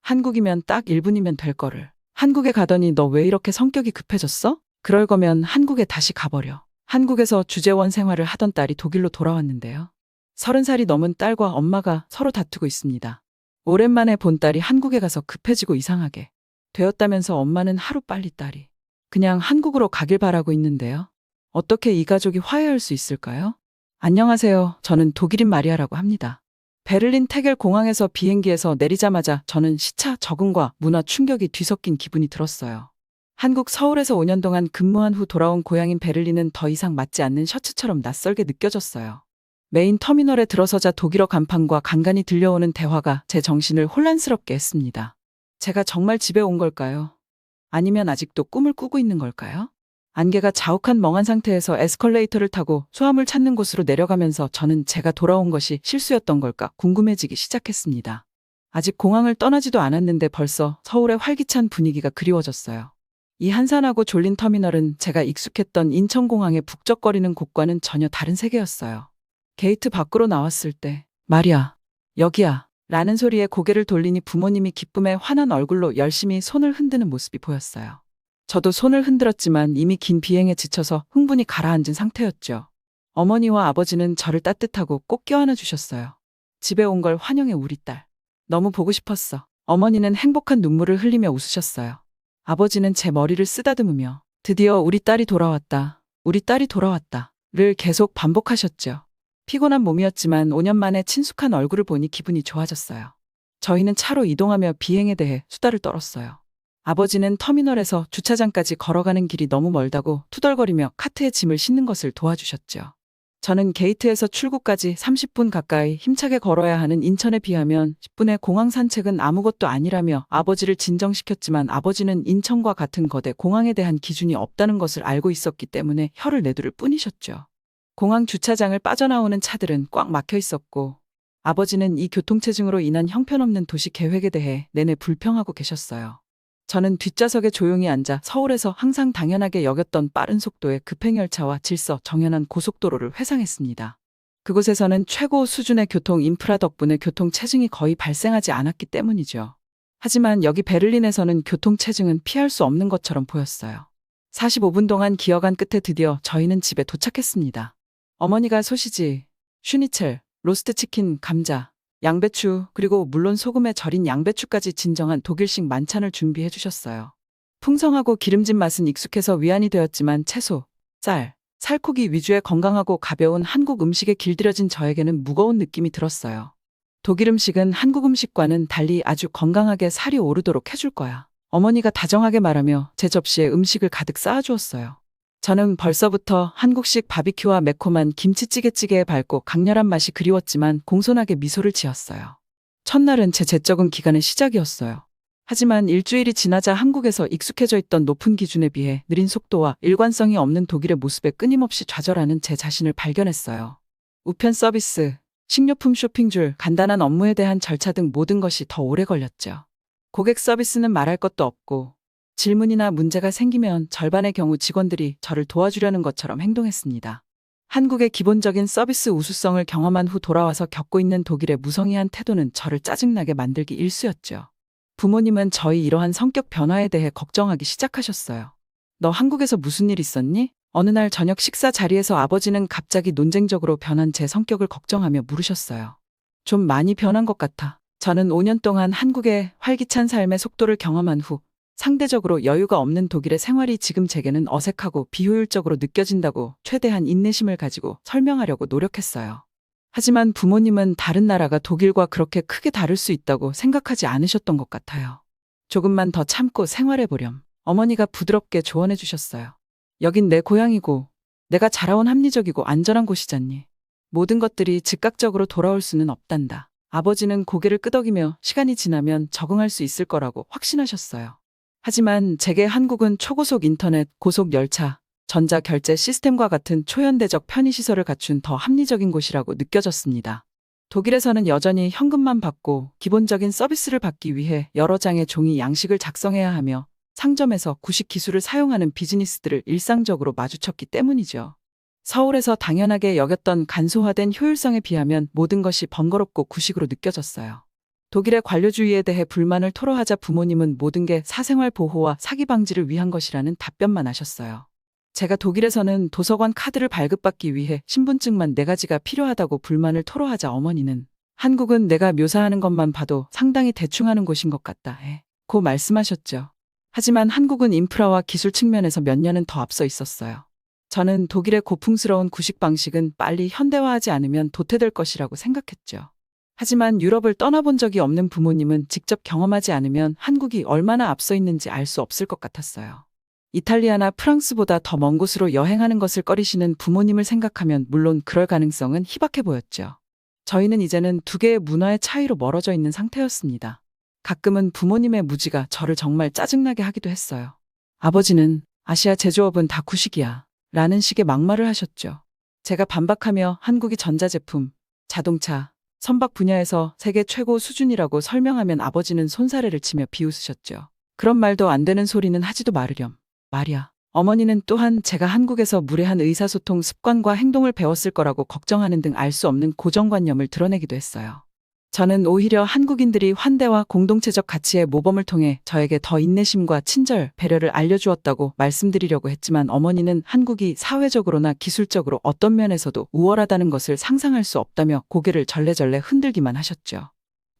한국이면 딱 1분이면 될 거를. 한국에 가더니 너 왜 이렇게 성격이 급해졌어? 그럴 거면 한국에 다시 가버려. 한국에서 주재원 생활을 하던 딸이 독일로 돌아왔는데요. 30살이 넘은 딸과 엄마가 서로 다투고 있습니다. 오랜만에 본 딸이 한국에 가서 급해지고 이상하게 되었다면서 엄마는 하루빨리 딸이 그냥 한국으로 가길 바라고 있는데요. 어떻게 이 가족이 화해할 수 있을까요? 안녕하세요. 저는 독일인 마리아라고 합니다. 베를린 테겔 공항에서 비행기에서 내리자마자 저는 시차 적응과 문화 충격이 뒤섞인 기분이 들었어요. 한국 서울에서 5년 동안 근무한 후 돌아온 고향인 베를린은 더 이상 맞지 않는 셔츠처럼 낯설게 느껴졌어요. 메인 터미널에 들어서자 독일어 간판과 간간히 들려오는 대화가 제 정신을 혼란스럽게 했습니다. 제가 정말 집에 온 걸까요? 아니면 아직도 꿈을 꾸고 있는 걸까요? 안개가 자욱한 멍한 상태에서 에스컬레이터를 타고 수화물 찾는 곳으로 내려가면서 저는 제가 돌아온 것이 실수였던 걸까 궁금해지기 시작했습니다. 아직 공항을 떠나지도 않았는데 벌써 서울의 활기찬 분위기가 그리워졌어요. 이 한산하고 졸린 터미널은 제가 익숙했던 인천공항의 북적거리는 곳과는 전혀 다른 세계였어요. 게이트 밖으로 나왔을 때 마리아, 여기야 라는 소리에 고개를 돌리니 부모님이 기쁨에 환한 얼굴로 열심히 손을 흔드는 모습이 보였어요. 저도 손을 흔들었지만 이미 긴 비행에 지쳐서 흥분이 가라앉은 상태였죠. 어머니와 아버지는 저를 따뜻하고 꼭 껴안아 주셨어요. 집에 온 걸 환영해 우리 딸. 너무 보고 싶었어. 어머니는 행복한 눈물을 흘리며 웃으셨어요. 아버지는 제 머리를 쓰다듬으며 드디어 우리 딸이 돌아왔다. 우리 딸이 돌아왔다.를 계속 반복하셨죠. 피곤한 몸이었지만 5년 만에 친숙한 얼굴을 보니 기분이 좋아졌어요. 저희는 차로 이동하며 비행에 대해 수다를 떨었어요. 아버지는 터미널에서 주차장까지 걸어가는 길이 너무 멀다고 투덜거리며 카트에 짐을 싣는 것을 도와주셨죠. 저는 게이트에서 출구까지 30분 가까이 힘차게 걸어야 하는 인천에 비하면 10분의 공항 산책은 아무것도 아니라며 아버지를 진정시켰지만 아버지는 인천과 같은 거대 공항에 대한 기준이 없다는 것을 알고 있었기 때문에 혀를 내두를 뿐이셨죠. 공항 주차장을 빠져나오는 차들은 꽉 막혀 있었고 아버지는 이 교통체증으로 인한 형편없는 도시 계획에 대해 내내 불평하고 계셨어요. 저는 뒷좌석에 조용히 앉아 서울에서 항상 당연하게 여겼던 빠른 속도의 급행열차와 질서 정연한 고속도로를 회상했습니다. 그곳에서는 최고 수준의 교통 인프라 덕분에 교통체증이 거의 발생하지 않았기 때문이죠. 하지만 여기 베를린에서는 교통체증은 피할 수 없는 것처럼 보였어요. 45분 동안 기어간 끝에 드디어 저희는 집에 도착했습니다. 어머니가 소시지, 슈니첼, 로스트 치킨, 감자, 양배추, 그리고 물론 소금에 절인 양배추까지 진정한 독일식 만찬을 준비해 주셨어요. 풍성하고 기름진 맛은 익숙해서 위안이 되었지만 채소, 쌀, 살코기 위주의 건강하고 가벼운 한국 음식에 길들여진 저에게는 무거운 느낌이 들었어요. 독일 음식은 한국 음식과는 달리 아주 건강하게 살이 오르도록 해줄 거야. 어머니가 다정하게 말하며 제 접시에 음식을 가득 쌓아주었어요. 저는 벌써부터 한국식 바비큐와 매콤한 김치찌개찌개에 밝고 강렬한 맛이 그리웠지만 공손하게 미소를 지었어요. 첫날은 제 재적응 기간의 시작이었어요. 하지만 일주일이 지나자 한국에서 익숙해져 있던 높은 기준에 비해 느린 속도와 일관성이 없는 독일의 모습에 끊임없이 좌절하는 제 자신을 발견했어요. 우편 서비스, 식료품 쇼핑줄, 간단한 업무에 대한 절차 등 모든 것이 더 오래 걸렸죠. 고객 서비스는 말할 것도 없고 질문이나 문제가 생기면 절반의 경우 직원들이 저를 도와주려는 것처럼 행동했습니다. 한국의 기본적인 서비스 우수성을 경험한 후 돌아와서 겪고 있는 독일의 무성의한 태도는 저를 짜증나게 만들기 일쑤였죠. 부모님은 저희 이러한 성격 변화에 대해 걱정하기 시작하셨어요. 너 한국에서 무슨 일 있었니? 어느 날 저녁 식사 자리에서 아버지는 갑자기 논쟁적으로 변한 제 성격을 걱정하며 물으셨어요. 좀 많이 변한 것 같아. 저는 5년 동안 한국의 활기찬 삶의 속도를 경험한 후 상대적으로 여유가 없는 독일의 생활이 지금 제게는 어색하고 비효율적으로 느껴진다고 최대한 인내심을 가지고 설명하려고 노력했어요. 하지만 부모님은 다른 나라가 독일과 그렇게 크게 다를 수 있다고 생각하지 않으셨던 것 같아요. 조금만 더 참고 생활해보렴. 어머니가 부드럽게 조언해 주셨어요. 여긴 내 고향이고 내가 자라온 합리적이고 안전한 곳이잖니. 모든 것들이 즉각적으로 돌아올 수는 없단다. 아버지는 고개를 끄덕이며 시간이 지나면 적응할 수 있을 거라고 확신하셨어요. 하지만 제게 한국은 초고속 인터넷, 고속 열차, 전자결제 시스템과 같은 초현대적 편의시설을 갖춘 더 합리적인 곳이라고 느껴졌습니다. 독일에서는 여전히 현금만 받고 기본적인 서비스를 받기 위해 여러 장의 종이 양식을 작성해야 하며 상점에서 구식 기술을 사용하는 비즈니스들을 일상적으로 마주쳤기 때문이죠. 서울에서 당연하게 여겼던 간소화된 효율성에 비하면 모든 것이 번거롭고 구식으로 느껴졌어요. 독일의 관료주의에 대해 불만을 토로하자 부모님은 모든 게 사생활 보호와 사기 방지를 위한 것이라는 답변만 하셨어요. 제가 독일에서는 도서관 카드를 발급받기 위해 신분증만 4가지가 필요하다고 불만을 토로하자 어머니는 한국은 내가 묘사하는 것만 봐도 상당히 대충 하는 곳인 것 같다 고 말씀하셨죠. 하지만 한국은 인프라와 기술 측면에서 몇 년은 더 앞서 있었어요. 저는 독일의 고풍스러운 구식 방식은 빨리 현대화하지 않으면 도태될 것이라고 생각했죠. 하지만 유럽을 떠나본 적이 없는 부모님은 직접 경험하지 않으면 한국이 얼마나 앞서 있는지 알 수 없을 것 같았어요. 이탈리아나 프랑스보다 더 먼 곳으로 여행하는 것을 꺼리시는 부모님을 생각하면 물론 그럴 가능성은 희박해 보였죠. 저희는 이제는 두 개의 문화의 차이로 멀어져 있는 상태였습니다. 가끔은 부모님의 무지가 저를 정말 짜증나게 하기도 했어요. 아버지는 아시아 제조업은 다 구식이야 라는 식의 막말을 하셨죠. 제가 반박하며 한국이 전자제품, 자동차, 선박 분야에서 세계 최고 수준이라고 설명하면 아버지는 손사래를 치며 비웃으셨죠. 그런 말도 안 되는 소리는 하지도 말으렴. 말이야. 어머니는 또한 제가 한국에서 무례한 의사소통 습관과 행동을 배웠을 거라고 걱정하는 등 알 수 없는 고정관념을 드러내기도 했어요. 저는 오히려 한국인들이 환대와 공동체적 가치의 모범을 통해 저에게 더 인내심과 친절, 배려를 알려주었다고 말씀드리려고 했지만 어머니는 한국이 사회적으로나 기술적으로 어떤 면에서도 우월하다는 것을 상상할 수 없다며 고개를 절레절레 흔들기만 하셨죠.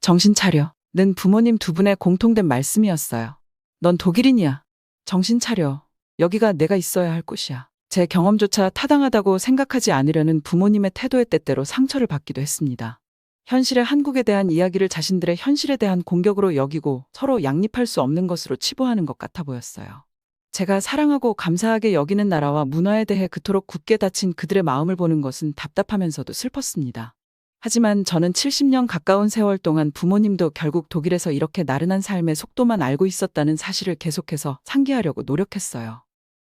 정신 차려. 는 부모님 두 분의 공통된 말씀이었어요. 넌 독일인이야. 정신 차려. 여기가 내가 있어야 할 곳이야. 제 경험조차 타당하다고 생각하지 않으려는 부모님의 태도에 때때로 상처를 받기도 했습니다. 현실의 한국에 대한 이야기를 자신들의 현실에 대한 공격으로 여기고 서로 양립할 수 없는 것으로 치부하는 것 같아 보였어요. 제가 사랑하고 감사하게 여기는 나라와 문화에 대해 그토록 굳게 닫힌 그들의 마음을 보는 것은 답답하면서도 슬펐습니다. 하지만 저는 70년 가까운 세월 동안 부모님도 결국 독일에서 이렇게 나른한 삶의 속도만 알고 있었다는 사실을 계속해서 상기하려고 노력했어요.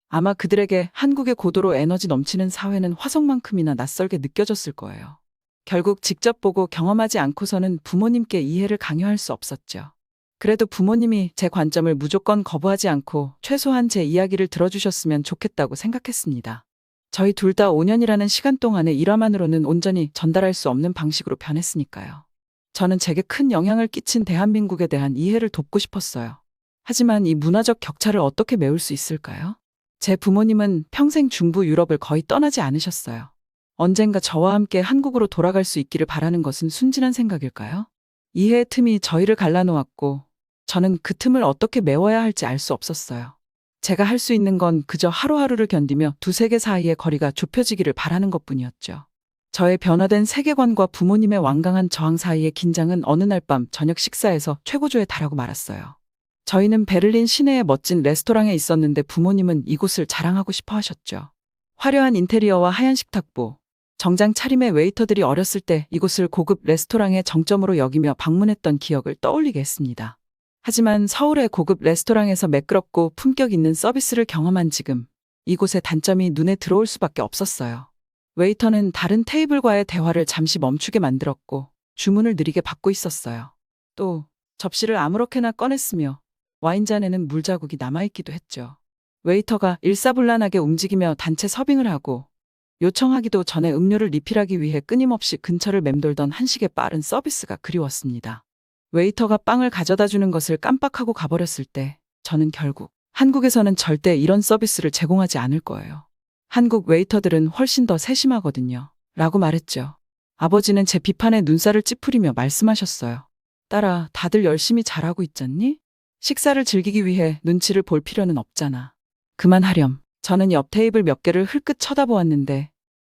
아마 그들에게 한국의 고도로 에너지 넘치는 사회는 화성만큼이나 낯설게 느껴졌을 거예요. 결국 직접 보고 경험하지 않고서는 부모님께 이해를 강요할 수 없었죠. 그래도 부모님이 제 관점을 무조건 거부하지 않고 최소한 제 이야기를 들어주셨으면 좋겠다고 생각했습니다. 저희 둘 다 5년이라는 시간 동안의 일화만으로는 온전히 전달할 수 없는 방식으로 변했으니까요. 저는 제게 큰 영향을 끼친 대한민국에 대한 이해를 돕고 싶었어요. 하지만 이 문화적 격차를 어떻게 메울 수 있을까요? 제 부모님은 평생 중부 유럽을 거의 떠나지 않으셨어요. 언젠가 저와 함께 한국으로 돌아갈 수 있기를 바라는 것은 순진한 생각일까요? 이해의 틈이 저희를 갈라놓았고 저는 그 틈을 어떻게 메워야 할지 알 수 없었어요. 제가 할 수 있는 건 그저 하루하루를 견디며 두 세계 사이의 거리가 좁혀지기를 바라는 것뿐이었죠. 저의 변화된 세계관과 부모님의 완강한 저항 사이의 긴장은 어느 날 밤 저녁 식사에서 최고조에 달하고 말았어요. 저희는 베를린 시내의 멋진 레스토랑에 있었는데 부모님은 이곳을 자랑하고 싶어 하셨죠. 화려한 인테리어와 하얀 식탁보, 정장 차림의 웨이터들이 어렸을 때 이곳을 고급 레스토랑의 정점으로 여기며 방문했던 기억을 떠올리게 했습니다. 하지만 서울의 고급 레스토랑에서 매끄럽고 품격 있는 서비스를 경험한 지금 이곳의 단점이 눈에 들어올 수밖에 없었어요. 웨이터는 다른 테이블과의 대화를 잠시 멈추게 만들었고 주문을 느리게 받고 있었어요. 또 접시를 아무렇게나 꺼냈으며 와인잔에는 물자국이 남아있기도 했죠. 웨이터가 일사불란하게 움직이며 단체 서빙을 하고 요청하기도 전에 음료를 리필하기 위해 끊임없이 근처를 맴돌던 한식의 빠른 서비스가 그리웠습니다. 웨이터가 빵을 가져다 주는 것을 깜빡하고 가버렸을 때 저는 결국 한국에서는 절대 이런 서비스를 제공하지 않을 거예요. 한국 웨이터들은 훨씬 더 세심하거든요. 라고 말했죠. 아버지는 제 비판에 눈살을 찌푸리며 말씀하셨어요. 딸아, 다들 열심히 잘하고 있잖니? 식사를 즐기기 위해 눈치를 볼 필요는 없잖아. 그만하렴. 저는 옆 테이블 몇 개를 흘끗 쳐다보았는데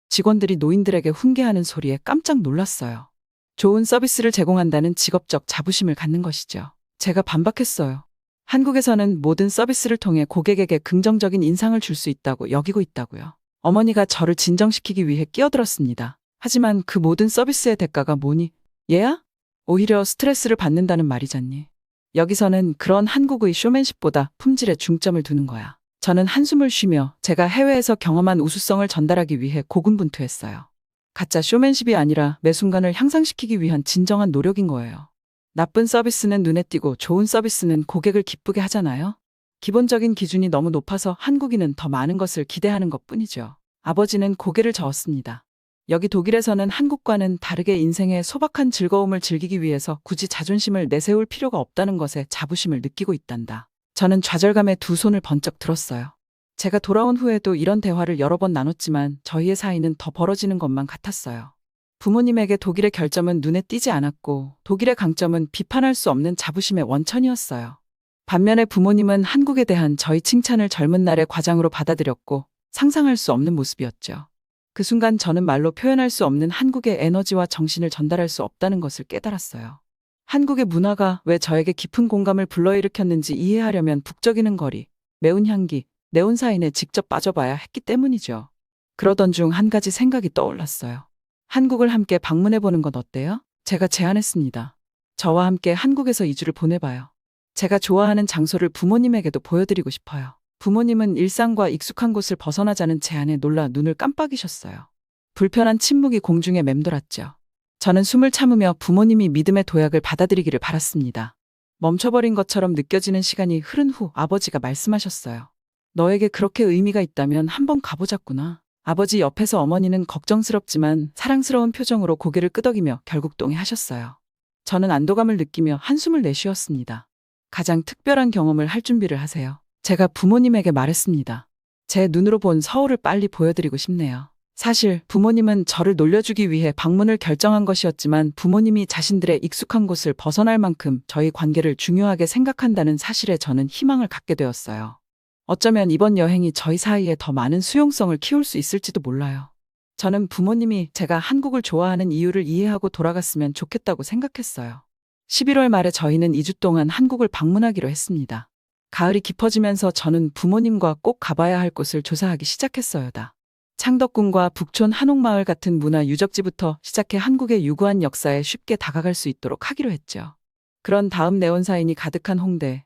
직원들이 노인들에게 훈계하는 소리에 깜짝 놀랐어요. 좋은 서비스를 제공한다는 직업적 자부심을 갖는 것이죠. 제가 반박했어요. 한국에서는 모든 서비스를 통해 고객에게 긍정적인 인상을 줄 수 있다고 여기고 있다고요. 어머니가 저를 진정시키기 위해 끼어들었습니다. 하지만 그 모든 서비스의 대가가 뭐니? 얘야? 오히려 스트레스를 받는다는 말이잖니. 여기서는 그런 한국의 쇼맨십보다 품질에 중점을 두는 거야. 저는 한숨을 쉬며 제가 해외에서 경험한 우수성을 전달하기 위해 고군분투했어요. 가짜 쇼맨십이 아니라 매 순간을 향상시키기 위한 진정한 노력인 거예요. 나쁜 서비스는 눈에 띄고 좋은 서비스는 고객을 기쁘게 하잖아요. 기본적인 기준이 너무 높아서 한국인은 더 많은 것을 기대하는 것뿐이죠. 아버지는 고개를 저었습니다. 여기 독일에서는 한국과는 다르게 인생의 소박한 즐거움을 즐기기 위해서 굳이 자존심을 내세울 필요가 없다는 것에 자부심을 느끼고 있단다. 저는 좌절감에 두 손을 번쩍 들었어요. 제가 돌아온 후에도 이런 대화를 여러 번 나눴지만 저희의 사이는 더 벌어지는 것만 같았어요. 부모님에게 독일의 결점은 눈에 띄지 않았고 독일의 강점은 비판할 수 없는 자부심의 원천이었어요. 반면에 부모님은 한국에 대한 저희 칭찬을 젊은 날의 과장으로 받아들였고 상상할 수 없는 모습이었죠. 그 순간 저는 말로 표현할 수 없는 한국의 에너지와 정신을 전달할 수 없다는 것을 깨달았어요. 한국의 문화가 왜 저에게 깊은 공감을 불러일으켰는지 이해하려면 북적이는 거리, 매운 향기, 네온사인에 직접 빠져봐야 했기 때문이죠. 그러던 중 한 가지 생각이 떠올랐어요. 한국을 함께 방문해보는 건 어때요? 제가 제안했습니다. 저와 함께 한국에서 2주를 보내봐요. 제가 좋아하는 장소를 부모님에게도 보여드리고 싶어요. 부모님은 일상과 익숙한 곳을 벗어나자는 제안에 놀라 눈을 깜빡이셨어요. 불편한 침묵이 공중에 맴돌았죠. 저는 숨을 참으며 부모님이 믿음의 도약을 받아들이기를 바랐습니다. 멈춰버린 것처럼 느껴지는 시간이 흐른 후 아버지가 말씀하셨어요. 너에게 그렇게 의미가 있다면 한번 가보자꾸나. 아버지 옆에서 어머니는 걱정스럽지만 사랑스러운 표정으로 고개를 끄덕이며 결국 동의하셨어요. 저는 안도감을 느끼며 한숨을 내쉬었습니다. 가장 특별한 경험을 할 준비를 하세요. 제가 부모님에게 말했습니다. 제 눈으로 본 서울을 빨리 보여드리고 싶네요. 사실 부모님은 저를 놀려주기 위해 방문을 결정한 것이었지만 부모님이 자신들의 익숙한 곳을 벗어날 만큼 저희 관계를 중요하게 생각한다는 사실에 저는 희망을 갖게 되었어요. 어쩌면 이번 여행이 저희 사이에 더 많은 수용성을 키울 수 있을지도 몰라요. 저는 부모님이 제가 한국을 좋아하는 이유를 이해하고 돌아갔으면 좋겠다고 생각했어요. 11월 말에 저희는 2주 동안 한국을 방문하기로 했습니다. 가을이 깊어지면서 저는 부모님과 꼭 가봐야 할 곳을 조사하기 시작했어요다. 창덕궁과 북촌 한옥마을 같은 문화 유적지부터 시작해 한국의 유구한 역사에 쉽게 다가갈 수 있도록 하기로 했죠. 그런 다음 네온사인이 가득한 홍대,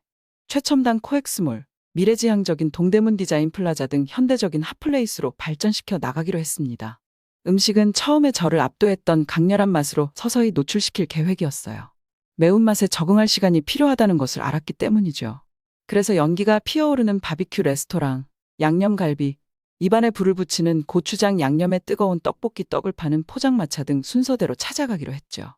최첨단 코엑스몰, 미래지향적인 동대문 디자인 플라자 등 현대적인 핫플레이스로 발전시켜 나가기로 했습니다. 음식은 처음에 저를 압도했던 강렬한 맛으로 서서히 노출시킬 계획이었어요. 매운맛에 적응할 시간이 필요하다는 것을 알았기 때문이죠. 그래서 연기가 피어오르는 바비큐 레스토랑, 양념갈비, 입안에 불을 붙이는 고추장 양념에 뜨거운 떡볶이 떡을 파는 포장마차 등 순서대로 찾아가기로 했죠.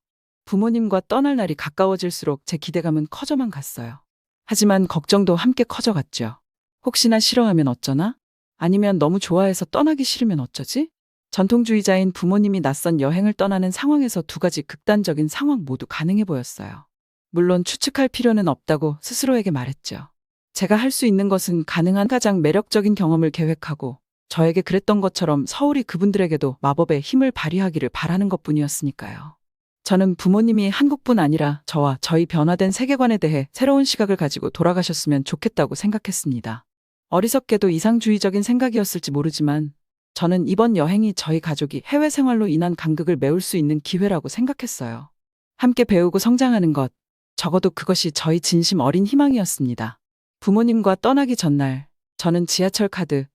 부모님과 떠날 날이 가까워질수록 제 기대감은 커져만 갔어요. 하지만 걱정도 함께 커져갔죠. 혹시나 싫어하면 어쩌나? 아니면 너무 좋아해서 떠나기 싫으면 어쩌지? 전통주의자인 부모님이 낯선 여행을 떠나는 상황에서 두 가지 극단적인 상황 모두 가능해 보였어요. 물론 추측할 필요는 없다고 스스로에게 말했죠. 제가 할 수 있는 것은 가능한 가장 매력적인 경험을 계획하고 저에게 그랬던 것처럼 서울이 그분들에게도 마법의 힘을 발휘하기를 바라는 것뿐이었으니까요. 저는 부모님이 한국뿐 아니라 저와 저희 변화된 세계관에 대해 새로운 시각을 가지고 돌아가셨으면 좋겠다고 생각했습니다. 어리석게도 이상주의적인 생각이었을지 모르지만 저는 이번 여행이 저희 가족이 해외 생활로 인한 간극을 메울 수 있는 기회라고 생각했어요. 함께 배우고 성장하는 것, 적어도 그것이 저희 진심 어린 희망이었습니다. 부모님과 떠나기 전날 저는 지하철 카드,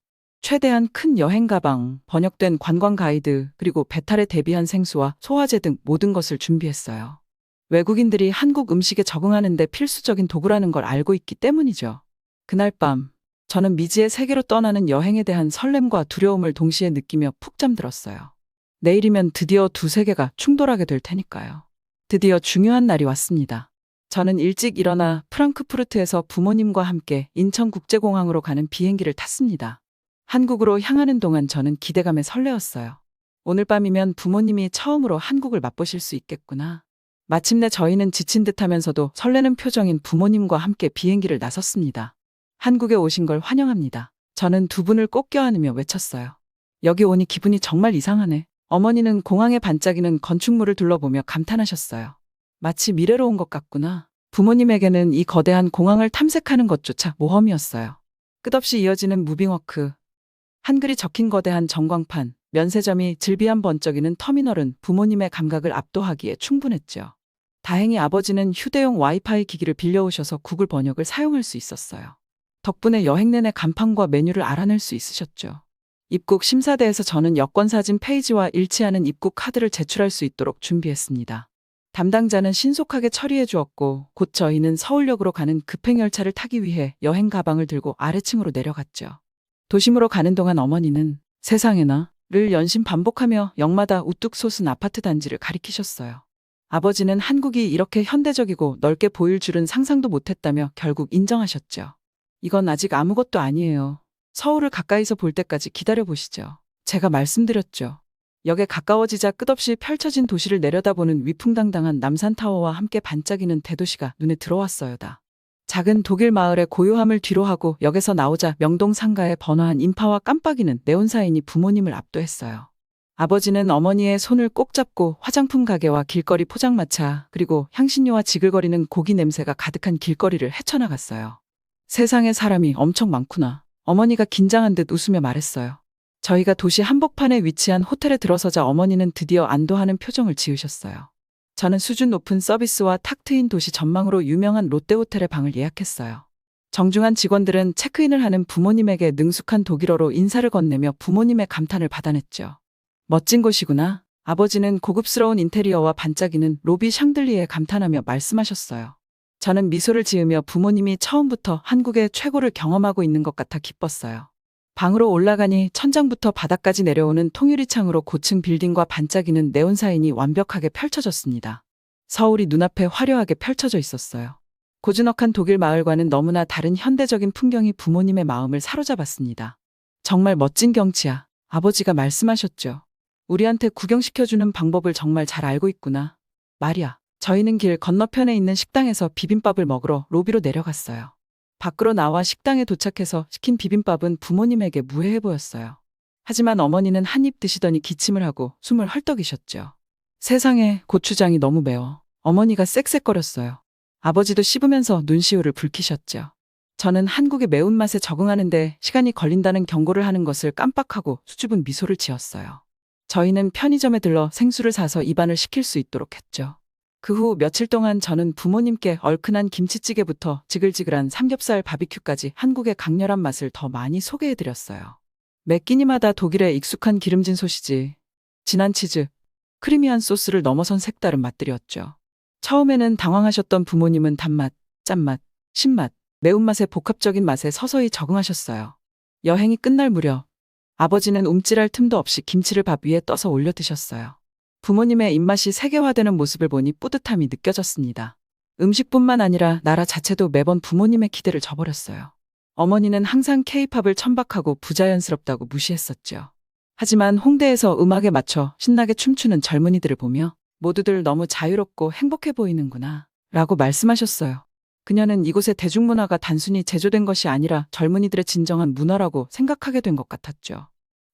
최대한 큰 여행 가방, 번역된 관광 가이드, 그리고 배탈에 대비한 생수와 소화제 등 모든 것을 준비했어요. 외국인들이 한국 음식에 적응하는 데 필수적인 도구라는 걸 알고 있기 때문이죠. 그날 밤 저는 미지의 세계로 떠나는 여행에 대한 설렘과 두려움을 동시에 느끼며 푹 잠들었어요. 내일이면 드디어 두 세계가 충돌하게 될 테니까요. 드디어 중요한 날이 왔습니다. 저는 일찍 일어나 프랑크푸르트에서 부모님과 함께 인천국제공항으로 가는 비행기를 탔습니다. 한국으로 향하는 동안 저는 기대감에 설레었어요. 오늘 밤이면 부모님이 처음으로 한국을 맛보실 수 있겠구나. 마침내 저희는 지친 듯하면서도 설레는 표정인 부모님과 함께 비행기를 나섰습니다. 한국에 오신 걸 환영합니다. 저는 두 분을 꼭 껴안으며 외쳤어요. 여기 오니 기분이 정말 이상하네. 어머니는 공항에 반짝이는 건축물을 둘러보며 감탄하셨어요. 마치 미래로 온 것 같구나. 부모님에게는 이 거대한 공항을 탐색하는 것조차 모험이었어요. 끝없이 이어지는 무빙워크, 한글이 적힌 거대한 전광판, 면세점이 질비한 번쩍이는 터미널은 부모님의 감각을 압도하기에 충분했죠. 다행히 아버지는 휴대용 와이파이 기기를 빌려오셔서 구글 번역을 사용할 수 있었어요. 덕분에 여행 내내 간판과 메뉴를 알아낼 수 있으셨죠. 입국 심사대에서 저는 여권사진 페이지와 일치하는 입국 카드를 제출할 수 있도록 준비했습니다. 담당자는 신속하게 처리해 주었고 곧 저희는 서울역으로 가는 급행열차를 타기 위해 여행 가방을 들고 아래층으로 내려갔죠. 도심으로 가는 동안 어머니는 세상에나 연신 반복하며 역마다 우뚝 솟은 아파트 단지를 가리키셨어요. 아버지는 한국이 이렇게 현대적이고 넓게 보일 줄은 상상도 못했다며 결국 인정하셨죠. 이건 아직 아무것도 아니에요. 서울을 가까이서 볼 때까지 기다려보시죠. 제가 말씀드렸죠. 역에 가까워지자 끝없이 펼쳐진 도시를 내려다보는 위풍당당한 남산타워와 함께 반짝이는 대도시가 눈에 들어왔어요다. 작은 독일 마을의 고요함을 뒤로하고 역에서 나오자 명동 상가의 번화한 인파와 깜빡이는 네온사인이 부모님을 압도했어요. 아버지는 어머니의 손을 꼭 잡고 화장품 가게와 길거리 포장마차 그리고 향신료와 지글거리는 고기 냄새가 가득한 길거리를 헤쳐나갔어요. 세상에 사람이 엄청 많구나. 어머니가 긴장한 듯 웃으며 말했어요. 저희가 도시 한복판에 위치한 호텔에 들어서자 어머니는 드디어 안도하는 표정을 지으셨어요. 저는 수준 높은 서비스와 탁 트인 도시 전망으로 유명한 롯데호텔의 방을 예약했어요. 정중한 직원들은 체크인을 하는 부모님에게 능숙한 독일어로 인사를 건네며 부모님의 감탄을 받아냈죠. 멋진 곳이구나. 아버지는 고급스러운 인테리어와 반짝이는 로비 샹들리에 감탄하며 말씀하셨어요. 저는 미소를 지으며 부모님이 처음부터 한국의 최고를 경험하고 있는 것 같아 기뻤어요. 방으로 올라가니 천장부터 바닥까지 내려오는 통유리창으로 고층 빌딩과 반짝이는 네온사인이 완벽하게 펼쳐졌습니다. 서울이 눈앞에 화려하게 펼쳐져 있었어요. 고즈넉한 독일 마을과는 너무나 다른 현대적인 풍경이 부모님의 마음을 사로잡았습니다. 정말 멋진 경치야. 아버지가 말씀하셨죠. 우리한테 구경시켜주는 방법을 정말 잘 알고 있구나. 말이야. 저희는 길 건너편에 있는 식당에서 비빔밥을 먹으러 로비로 내려갔어요. 밖으로 나와 식당에 도착해서 시킨 비빔밥은 부모님에게 무해해 보였어요. 하지만 어머니는 한 입 드시더니 기침을 하고 숨을 헐떡이셨죠. 세상에, 고추장이 너무 매워. 어머니가 쌕쌕거렸어요. 아버지도 씹으면서 눈시울을 붉히셨죠. 저는 한국의 매운맛에 적응하는데 시간이 걸린다는 경고를 하는 것을 깜빡하고 수줍은 미소를 지었어요. 저희는 편의점에 들러 생수를 사서 입안을 식힐 수 있도록 했죠. 그 후 며칠 동안 저는 부모님께 얼큰한 김치찌개부터 지글지글한 삼겹살 바비큐까지 한국의 강렬한 맛을 더 많이 소개해드렸어요. 매 끼니마다 독일의 익숙한 기름진 소시지, 진한 치즈, 크리미한 소스를 넘어선 색다른 맛들이었죠. 처음에는 당황하셨던 부모님은 단맛, 짠맛, 신맛, 매운맛의 복합적인 맛에 서서히 적응하셨어요. 여행이 끝날 무렵 아버지는 움찔할 틈도 없이 김치를 밥 위에 떠서 올려 드셨어요. 부모님의 입맛이 세계화되는 모습을 보니 뿌듯함이 느껴졌습니다. 음식뿐만 아니라 나라 자체도 매번 부모님의 기대를 저버렸어요. 어머니는 항상 K-팝을 천박하고 부자연스럽다고 무시했었죠. 하지만 홍대에서 음악에 맞춰 신나게 춤추는 젊은이들을 보며 모두들 너무 자유롭고 행복해 보이는구나 라고 말씀하셨어요. 그녀는 이곳의 대중문화가 단순히 제조된 것이 아니라 젊은이들의 진정한 문화라고 생각하게 된 것 같았죠.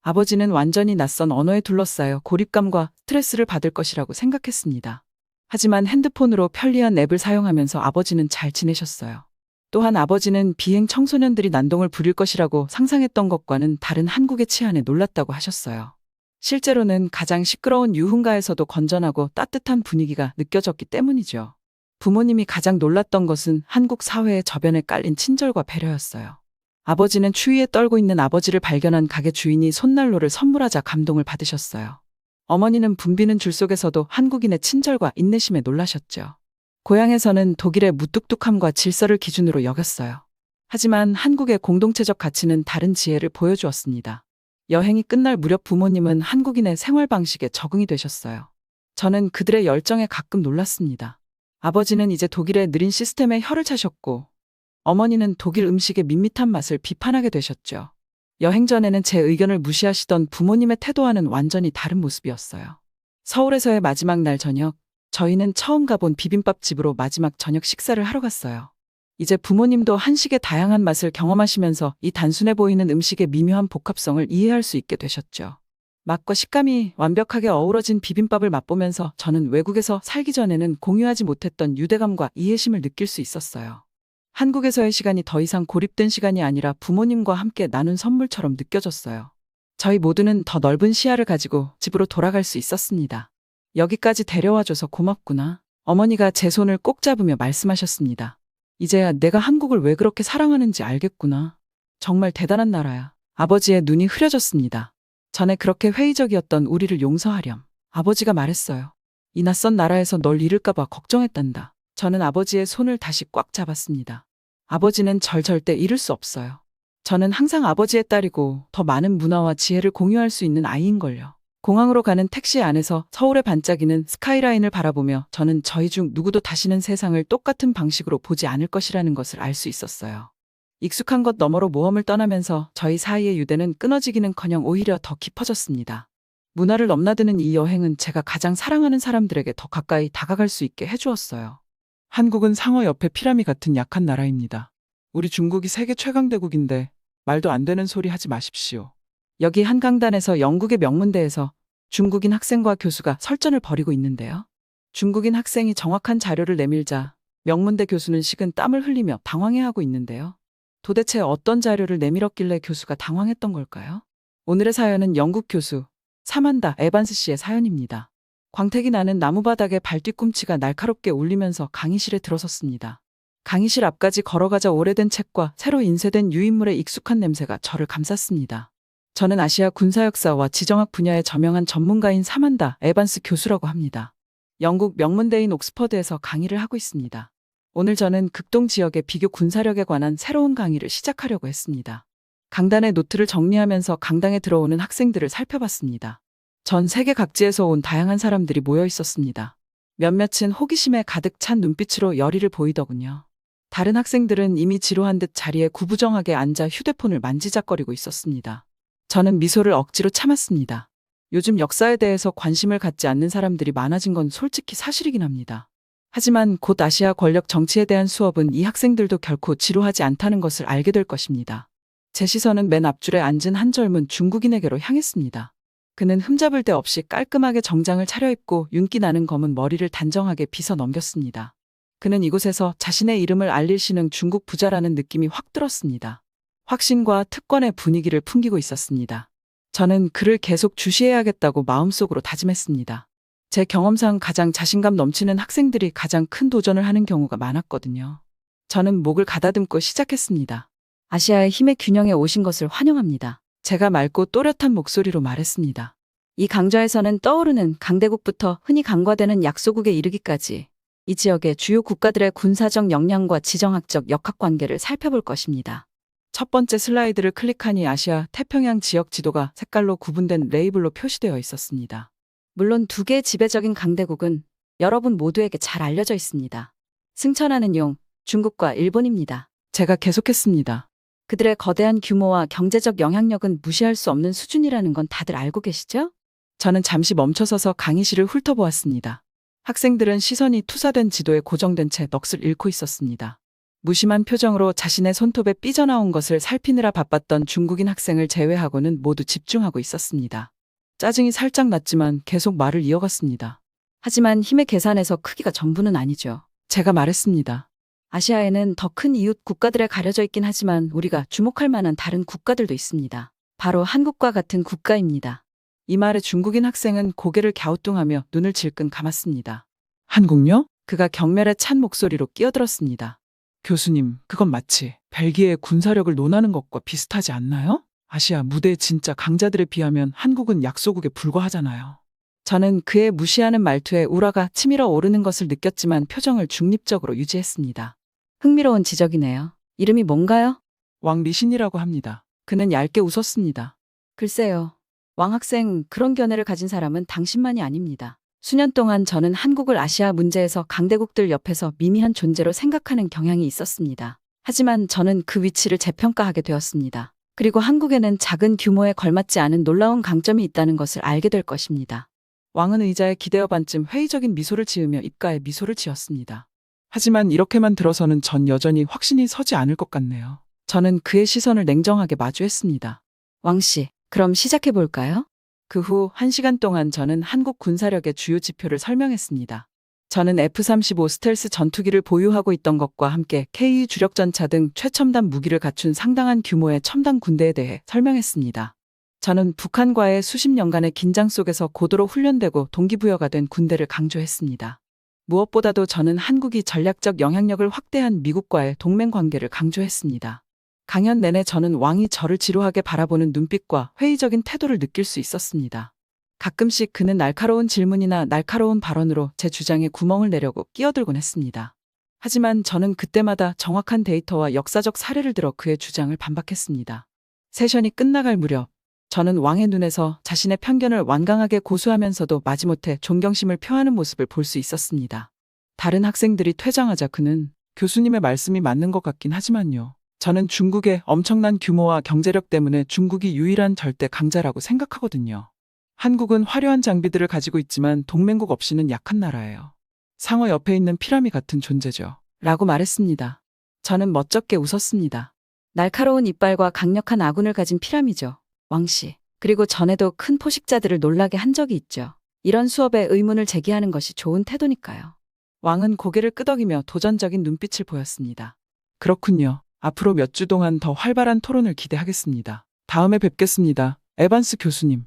아버지는 완전히 낯선 언어에 둘러싸여 고립감과 스트레스를 받을 것이라고 생각했습니다. 하지만 핸드폰으로 편리한 앱을 사용하면서 아버지는 잘 지내셨어요. 또한 아버지는 비행 청소년들이 난동을 부릴 것이라고 상상했던 것과는 다른 한국의 치안에 놀랐다고 하셨어요. 실제로는 가장 시끄러운 유흥가에서도 건전하고 따뜻한 분위기가 느껴졌기 때문이죠. 부모님이 가장 놀랐던 것은 한국 사회의 저변에 깔린 친절과 배려였어요. 아버지는 추위에 떨고 있는 아버지를 발견한 가게 주인이 손난로를 선물하자 감동을 받으셨어요. 어머니는 붐비는 줄 속에서도 한국인의 친절과 인내심에 놀라셨죠. 고향에서는 독일의 무뚝뚝함과 질서를 기준으로 여겼어요. 하지만 한국의 공동체적 가치는 다른 지혜를 보여주었습니다. 여행이 끝날 무렵 부모님은 한국인의 생활 방식에 적응이 되셨어요. 저는 그들의 열정에 가끔 놀랐습니다. 아버지는 이제 독일의 느린 시스템에 혀를 차셨고 어머니는 독일 음식의 밋밋한 맛을 비판하게 되셨죠. 여행 전에는 제 의견을 무시하시던 부모님의 태도와는 완전히 다른 모습이었어요. 서울에서의 마지막 날 저녁, 저희는 처음 가본 비빔밥집으로 마지막 저녁 식사를 하러 갔어요. 이제 부모님도 한식의 다양한 맛을 경험하시면서 이 단순해 보이는 음식의 미묘한 복합성을 이해할 수 있게 되셨죠. 맛과 식감이 완벽하게 어우러진 비빔밥을 맛보면서 저는 외국에서 살기 전에는 공유하지 못했던 유대감과 이해심을 느낄 수 있었어요. 한국에서의 시간이 더 이상 고립된 시간이 아니라 부모님과 함께 나눈 선물처럼 느껴졌어요. 저희 모두는 더 넓은 시야를 가지고 집으로 돌아갈 수 있었습니다. 여기까지 데려와줘서 고맙구나. 어머니가 제 손을 꼭 잡으며 말씀하셨습니다. 이제야 내가 한국을 왜 그렇게 사랑하는지 알겠구나. 정말 대단한 나라야. 아버지의 눈이 흐려졌습니다. 전에 그렇게 회의적이었던 우리를 용서하렴. 아버지가 말했어요. 이 낯선 나라에서 널 잃을까봐 걱정했단다. 저는 아버지의 손을 다시 꽉 잡았습니다. 아버지는 절 절대 잃을 수 없어요. 저는 항상 아버지의 딸이고 더 많은 문화와 지혜를 공유할 수 있는 아이인걸요. 공항으로 가는 택시 안에서 서울의 반짝이는 스카이라인을 바라보며 저는 저희 중 누구도 다시는 세상을 똑같은 방식으로 보지 않을 것이라는 것을 알 수 있었어요. 익숙한 것 너머로 모험을 떠나면서 저희 사이의 유대는 끊어지기는커녕 오히려 더 깊어졌습니다. 문화를 넘나드는 이 여행은 제가 가장 사랑하는 사람들에게 더 가까이 다가갈 수 있게 해주었어요. 한국은 상어 옆에 피라미 같은 약한 나라입니다. 우리 중국이 세계 최강대국인데 말도 안 되는 소리 하지 마십시오. 여기 한강단에서 영국의 명문대에서 중국인 학생과 교수가 설전을 벌이고 있는데요. 중국인 학생이 정확한 자료를 내밀자 명문대 교수는 식은 땀을 흘리며 당황해하고 있는데요. 도대체 어떤 자료를 내밀었길래 교수가 당황했던 걸까요? 오늘의 사연은 영국 교수 사만다 에반스 씨의 사연입니다. 광택이 나는 나무바닥에 발뒤꿈치가 날카롭게 울리면서 강의실에 들어섰습니다. 강의실 앞까지 걸어가자 오래된 책과 새로 인쇄된 유인물의 익숙한 냄새가 저를 감쌌습니다. 저는 아시아 군사역사와 지정학 분야의 저명한 전문가인 사만다 에반스 교수라고 합니다. 영국 명문대인 옥스퍼드에서 강의를 하고 있습니다. 오늘 저는 극동 지역의 비교 군사력에 관한 새로운 강의를 시작하려고 했습니다. 강단의 노트를 정리하면서 강당에 들어오는 학생들을 살펴봤습니다. 전 세계 각지에서 온 다양한 사람들이 모여 있었습니다. 몇몇은 호기심에 가득 찬 눈빛으로 열의를 보이더군요. 다른 학생들은 이미 지루한 듯 자리에 구부정하게 앉아 휴대폰을 만지작거리고 있었습니다. 저는 미소를 억지로 참았습니다. 요즘 역사에 대해서 관심을 갖지 않는 사람들이 많아진 건 솔직히 사실이긴 합니다. 하지만 곧 아시아 권력 정치에 대한 수업은 이 학생들도 결코 지루하지 않다는 것을 알게 될 것입니다. 제 시선은 맨 앞줄에 앉은 한 젊은 중국인에게로 향했습니다. 그는 흠잡을 데 없이 깔끔하게 정장을 차려입고 윤기 나는 검은 머리를 단정하게 빗어 넘겼습니다. 그는 이곳에서 자신의 이름을 알릴 신흥 중국 부자라는 느낌이 확 들었습니다. 확신과 특권의 분위기를 풍기고 있었습니다. 저는 그를 계속 주시해야겠다고 마음속으로 다짐했습니다. 제 경험상 가장 자신감 넘치는 학생들이 가장 큰 도전을 하는 경우가 많았거든요. 저는 목을 가다듬고 시작했습니다. 아시아의 힘의 균형에 오신 것을 환영합니다. 제가 맑고 또렷한 목소리로 말했습니다. 이 강좌에서는 떠오르는 강대국부터 흔히 간과되는 약소국에 이르기까지 이 지역의 주요 국가들의 군사적 역량과 지정학적 역학관계를 살펴볼 것입니다. 첫 번째 슬라이드를 클릭하니 아시아 태평양 지역 지도가 색깔로 구분된 레이블로 표시되어 있었습니다. 물론 두 개의 지배적인 강대국은 여러분 모두에게 잘 알려져 있습니다. 승천하는 용, 중국과 일본입니다. 제가 계속했습니다. 그들의 거대한 규모와 경제적 영향력은 무시할 수 없는 수준이라는 건 다들 알고 계시죠? 저는 잠시 멈춰서서 강의실을 훑어보았습니다. 학생들은 시선이 투사된 지도에 고정된 채 넋을 잃고 있었습니다. 무심한 표정으로 자신의 손톱에 삐져나온 것을 살피느라 바빴던 중국인 학생을 제외하고는 모두 집중하고 있었습니다. 짜증이 살짝 났지만 계속 말을 이어갔습니다. 하지만 힘의 계산에서 크기가 전부는 아니죠. 제가 말했습니다. 아시아에는 더 큰 이웃 국가들에 가려져 있긴 하지만 우리가 주목할 만한 다른 국가들도 있습니다. 바로 한국과 같은 국가입니다. 이 말에 중국인 학생은 고개를 갸우뚱하며 눈을 질끈 감았습니다. 한국요? 그가 경멸에 찬 목소리로 끼어들었습니다. 교수님, 그건 마치 벨기에의 군사력을 논하는 것과 비슷하지 않나요? 아시아 무대의 진짜 강자들에 비하면 한국은 약소국에 불과하잖아요. 저는 그의 무시하는 말투에 우라가 치밀어 오르는 것을 느꼈지만 표정을 중립적으로 유지했습니다. 흥미로운 지적이네요. 이름이 뭔가요? 왕 리신이라고 합니다. 그는 얇게 웃었습니다. 글쎄요. 왕 학생, 그런 견해를 가진 사람은 당신만이 아닙니다. 수년 동안 저는 한국을 아시아 문제에서 강대국들 옆에서 미미한 존재로 생각하는 경향이 있었습니다. 하지만 저는 그 위치를 재평가하게 되었습니다. 그리고 한국에는 작은 규모에 걸맞지 않은 놀라운 강점이 있다는 것을 알게 될 것입니다. 왕은 의자에 기대어 반쯤 회의적인 미소를 지으며 입가에 미소를 지었습니다. 하지만 이렇게만 들어서는 전 여전히 확신이 서지 않을 것 같네요. 저는 그의 시선을 냉정하게 마주했습니다. 왕씨, 그럼 시작해볼까요? 그 후 1시간 동안 저는 한국 군사력의 주요 지표를 설명했습니다. 저는 F-35 스텔스 전투기를 보유하고 있던 것과 함께 KE 주력전차 등 최첨단 무기를 갖춘 상당한 규모의 첨단 군대에 대해 설명했습니다. 저는 북한과의 수십 년간의 긴장 속에서 고도로 훈련되고 동기부여가 된 군대를 강조했습니다. 무엇보다도 저는 한국이 전략적 영향력을 확대한 미국과의 동맹 관계를 강조했습니다. 강연 내내 저는 왕이 저를 지루하게 바라보는 눈빛과 회의적인 태도를 느낄 수 있었습니다. 가끔씩 그는 날카로운 질문이나 날카로운 발언으로 제 주장에 구멍을 내려고 끼어들곤 했습니다. 하지만 저는 그때마다 정확한 데이터와 역사적 사례를 들어 그의 주장을 반박했습니다. 세션이 끝나갈 무렵 저는 왕의 눈에서 자신의 편견을 완강하게 고수하면서도 마지못해 존경심을 표하는 모습을 볼 수 있었습니다. 다른 학생들이 퇴장하자 그는 교수님의 말씀이 맞는 것 같긴 하지만요. 저는 중국의 엄청난 규모와 경제력 때문에 중국이 유일한 절대 강자라고 생각하거든요. 한국은 화려한 장비들을 가지고 있지만 동맹국 없이는 약한 나라예요. 상어 옆에 있는 피라미 같은 존재죠. 라고 말했습니다. 저는 멋쩍게 웃었습니다. 날카로운 이빨과 강력한 아군을 가진 피라미죠. 왕씨. 그리고 전에도 큰 포식자들을 놀라게 한 적이 있죠. 이런 수업에 의문을 제기하는 것이 좋은 태도니까요. 왕은 고개를 끄덕이며 도전적인 눈빛을 보였습니다. 그렇군요. 앞으로 몇 주 동안 더 활발한 토론을 기대하겠습니다. 다음에 뵙겠습니다. 에반스 교수님.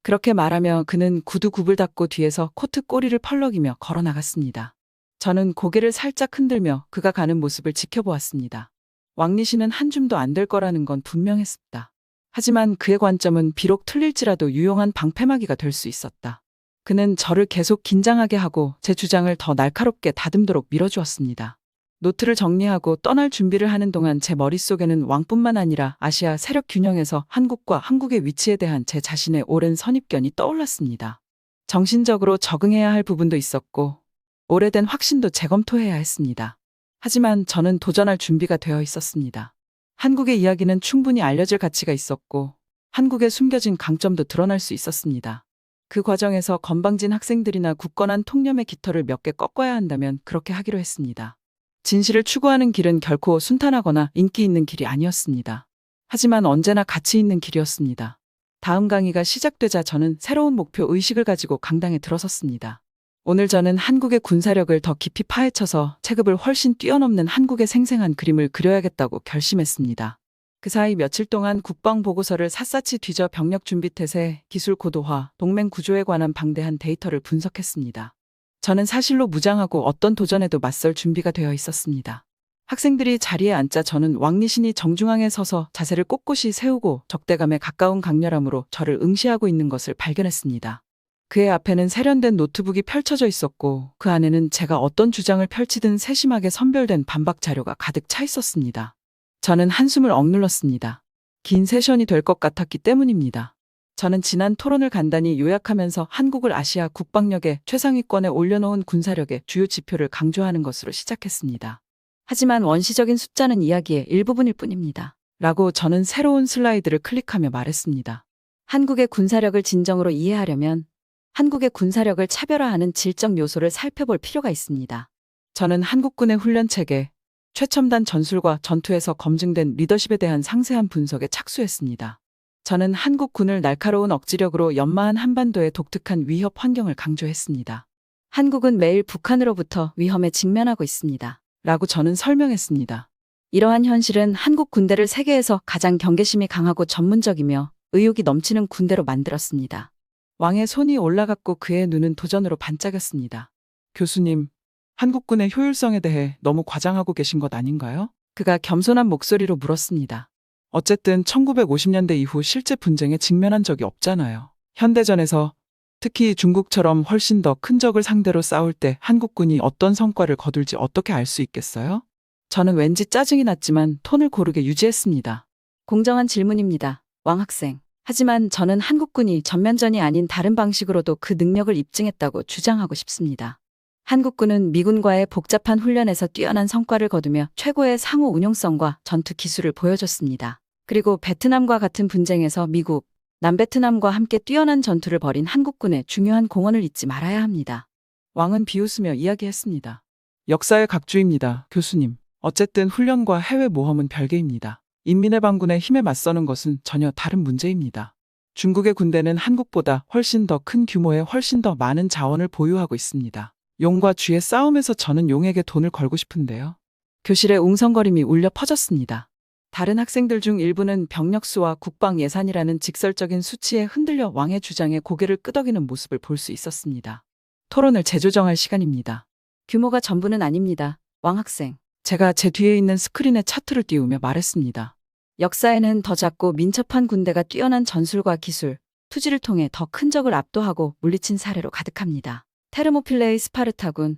그렇게 말하며 그는 구두 굽을 닫고 뒤에서 코트 꼬리를 펄럭이며 걸어 나갔습니다. 저는 고개를 살짝 흔들며 그가 가는 모습을 지켜보았습니다. 왕리 씨는 한 줌도 안 될 거라는 건 분명했습니다. 하지만 그의 관점은 비록 틀릴지라도 유용한 방패막이가 될 수 있었다. 그는 저를 계속 긴장하게 하고 제 주장을 더 날카롭게 다듬도록 밀어주었습니다. 노트를 정리하고 떠날 준비를 하는 동안 제 머릿속에는 왕뿐만 아니라 아시아 세력 균형에서 한국과 한국의 위치에 대한 제 자신의 오랜 선입견이 떠올랐습니다. 정신적으로 적응해야 할 부분도 있었고 오래된 확신도 재검토해야 했습니다. 하지만 저는 도전할 준비가 되어 있었습니다. 한국의 이야기는 충분히 알려질 가치가 있었고 한국의 숨겨진 강점도 드러날 수 있었습니다. 그 과정에서 건방진 학생들이나 굳건한 통념의 깃털을 몇 개 꺾어야 한다면 그렇게 하기로 했습니다. 진실을 추구하는 길은 결코 순탄하거나 인기 있는 길이 아니었습니다. 하지만 언제나 가치 있는 길이었습니다. 다음 강의가 시작되자 저는 새로운 목표 의식을 가지고 강당에 들어섰습니다. 오늘 저는 한국의 군사력을 더 깊이 파헤쳐서 체급을 훨씬 뛰어넘는 한국의 생생한 그림을 그려야겠다고 결심했습니다. 그 사이 며칠 동안 국방보고서를 샅샅이 뒤져 병력 준비 태세, 기술 고도화, 동맹 구조에 관한 방대한 데이터를 분석했습니다. 저는 사실로 무장하고 어떤 도전에도 맞설 준비가 되어 있었습니다. 학생들이 자리에 앉자 저는 왕리신이 정중앙에 서서 자세를 꼿꼿이 세우고 적대감에 가까운 강렬함으로 저를 응시하고 있는 것을 발견했습니다. 그의 앞에는 세련된 노트북이 펼쳐져 있었고 그 안에는 제가 어떤 주장을 펼치든 세심하게 선별된 반박 자료가 가득 차 있었습니다. 저는 한숨을 억눌렀습니다. 긴 세션이 될 것 같았기 때문입니다. 저는 지난 토론을 간단히 요약하면서 한국을 아시아 국방력의 최상위권에 올려놓은 군사력의 주요 지표를 강조하는 것으로 시작했습니다. 하지만 원시적인 숫자는 이야기의 일부분일 뿐입니다. 라고 저는 새로운 슬라이드를 클릭하며 말했습니다. 한국의 군사력을 진정으로 이해하려면 한국의 군사력을 차별화하는 질적 요소를 살펴볼 필요가 있습니다. 저는 한국군의 훈련 체계, 최첨단 전술과 전투에서 검증된 리더십에 대한 상세한 분석에 착수했습니다. 저는 한국군을 날카로운 억지력으로 연마한 한반도의 독특한 위협 환경을 강조했습니다. 한국은 매일 북한으로부터 위험에 직면하고 있습니다. 라고 저는 설명했습니다. 이러한 현실은 한국 군대를 세계에서 가장 경계심이 강하고 전문적이며 의욕이 넘치는 군대로 만들었습니다. 왕의 손이 올라갔고 그의 눈은 도전으로 반짝였습니다. 교수님, 한국군의 효율성에 대해 너무 과장하고 계신 것 아닌가요? 그가 겸손한 목소리로 물었습니다. 어쨌든 1950년대 이후 실제 분쟁에 직면한 적이 없잖아요. 현대전에서 특히 중국처럼 훨씬 더 큰 적을 상대로 싸울 때 한국군이 어떤 성과를 거둘지 어떻게 알 수 있겠어요? 저는 왠지 짜증이 났지만 톤을 고르게 유지했습니다. 공정한 질문입니다, 왕 학생. 하지만 저는 한국군이 전면전이 아닌 다른 방식으로도 그 능력을 입증했다고 주장하고 싶습니다. 한국군은 미군과의 복잡한 훈련에서 뛰어난 성과를 거두며 최고의 상호 운용성과 전투 기술을 보여줬습니다. 그리고 베트남과 같은 분쟁에서 미국, 남베트남과 함께 뛰어난 전투를 벌인 한국군의 중요한 공헌을 잊지 말아야 합니다. 왕은 비웃으며 이야기했습니다. 역사의 각주입니다, 교수님. 어쨌든 훈련과 해외 모험은 별개입니다. 인민의 반군의 힘에 맞서는 것은 전혀 다른 문제입니다. 중국의 군대는 한국보다 훨씬 더 큰 규모의 훨씬 더 많은 자원을 보유하고 있습니다. 용과 쥐의 싸움에서 저는 용에게 돈을 걸고 싶은데요. 교실에 웅성거림이 울려 퍼졌습니다. 다른 학생들 중 일부는 병력수와 국방 예산이라는 직설적인 수치에 흔들려 왕의 주장에 고개를 끄덕이는 모습을 볼 수 있었습니다. 토론을 재조정할 시간입니다. 규모가 전부는 아닙니다, 왕 학생. 제가 제 뒤에 있는 스크린에 차트를 띄우며 말했습니다. 역사에는 더 작고 민첩한 군대가 뛰어난 전술과 기술, 투지를 통해 더 큰 적을 압도하고 물리친 사례로 가득합니다. 테르모필레의 스파르타군,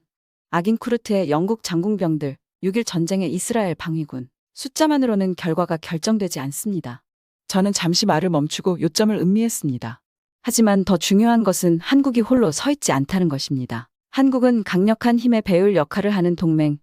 아긴쿠르트의 영국 장궁병들, 6일 전쟁의 이스라엘 방위군. 숫자만으로는 결과가 결정되지 않습니다. 저는 잠시 말을 멈추고 요점을 음미했습니다. 하지만 더 중요한 것은 한국이 홀로 서 있지 않다는 것입니다. 한국은 강력한 힘의 배울 역할을 하는 동맹,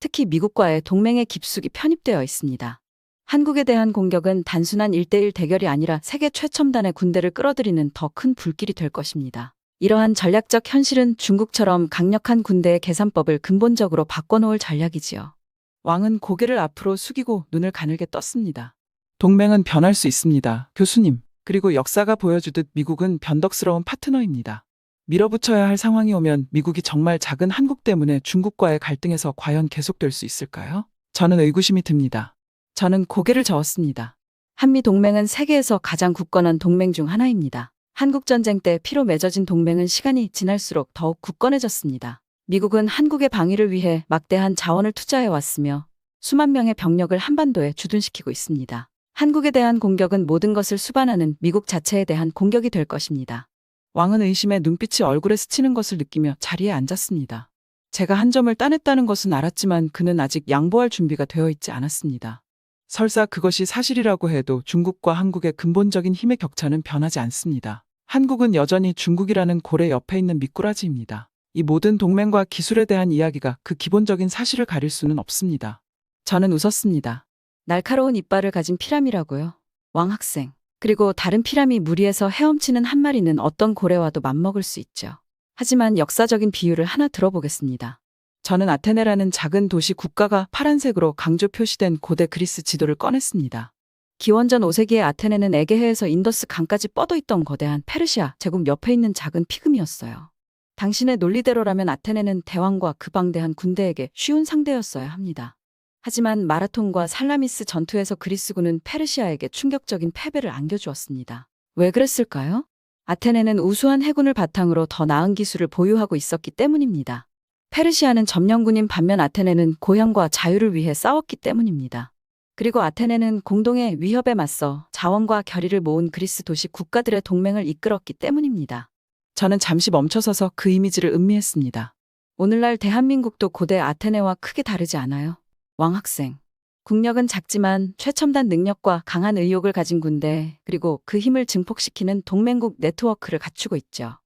특히 미국과의 동맹에 깊숙이 편입되어 있습니다. 한국에 대한 공격은 단순한 1대1 대결이 아니라 세계 최첨단의 군대를 끌어들이는 더 큰 불길이 될 것입니다. 이러한 전략적 현실은 중국처럼 강력한 군대의 계산법을 근본적으로 바꿔놓을 전략이지요. 왕은 고개를 앞으로 숙이고 눈을 가늘게 떴습니다. 동맹은 변할 수 있습니다, 교수님. 그리고 역사가 보여주듯 미국은 변덕스러운 파트너입니다. 밀어붙여야 할 상황이 오면 미국이 정말 작은 한국 때문에 중국과의 갈등에서 과연 계속될 수 있을까요? 저는 의구심이 듭니다. 저는 고개를 저었습니다. 한미동맹은 세계에서 가장 굳건한 동맹 중 하나입니다. 한국전쟁 때 피로 맺어진 동맹은 시간이 지날수록 더욱 굳건해졌습니다. 미국은 한국의 방위를 위해 막대한 자원을 투자해왔으며 수만 명의 병력을 한반도에 주둔시키고 있습니다. 한국에 대한 공격은 모든 것을 수반하는 미국 자체에 대한 공격이 될 것입니다. 왕은 의심의 눈빛이 얼굴에 스치는 것을 느끼며 자리에 앉았습니다. 제가 한 점을 따냈다는 것은 알았지만 그는 아직 양보할 준비가 되어 있지 않았습니다. 설사 그것이 사실이라고 해도 중국과 한국의 근본적인 힘의 격차는 변하지 않습니다. 한국은 여전히 중국이라는 고래 옆에 있는 미꾸라지입니다. 이 모든 동맹과 기술에 대한 이야기가 그 기본적인 사실을 가릴 수는 없습니다. 저는 웃었습니다. 날카로운 이빨을 가진 피라미라고요? 왕 학생. 그리고 다른 피라미 무리에서 헤엄치는 한 마리는 어떤 고래와도 맞먹을 수 있죠. 하지만 역사적인 비유를 하나 들어보겠습니다. 저는 아테네라는 작은 도시 국가가 파란색으로 강조 표시된 고대 그리스 지도를 꺼냈습니다. 기원전 5세기의 아테네는 에게해에서 인더스 강까지 뻗어 있던 거대한 페르시아 제국 옆에 있는 작은 피금이었어요. 당신의 논리대로라면 아테네는 대왕과 그 방대한 군대에게 쉬운 상대였어야 합니다. 하지만 마라톤과 살라미스 전투에서 그리스군은 페르시아에게 충격적인 패배를 안겨주었습니다. 왜 그랬을까요? 아테네는 우수한 해군을 바탕으로 더 나은 기술을 보유하고 있었기 때문입니다. 페르시아는 점령군인 반면 아테네는 고향과 자유를 위해 싸웠기 때문입니다. 그리고 아테네는 공동의 위협에 맞서 자원과 결의를 모은 그리스 도시 국가들의 동맹을 이끌었기 때문입니다. 저는 잠시 멈춰서서 그 이미지를 음미했습니다. 오늘날 대한민국도 고대 아테네와 크게 다르지 않아요. 왕 학생. 국력은 작지만 최첨단 능력과 강한 의욕을 가진 군대, 그리고 그 힘을 증폭시키는 동맹국 네트워크를 갖추고 있죠.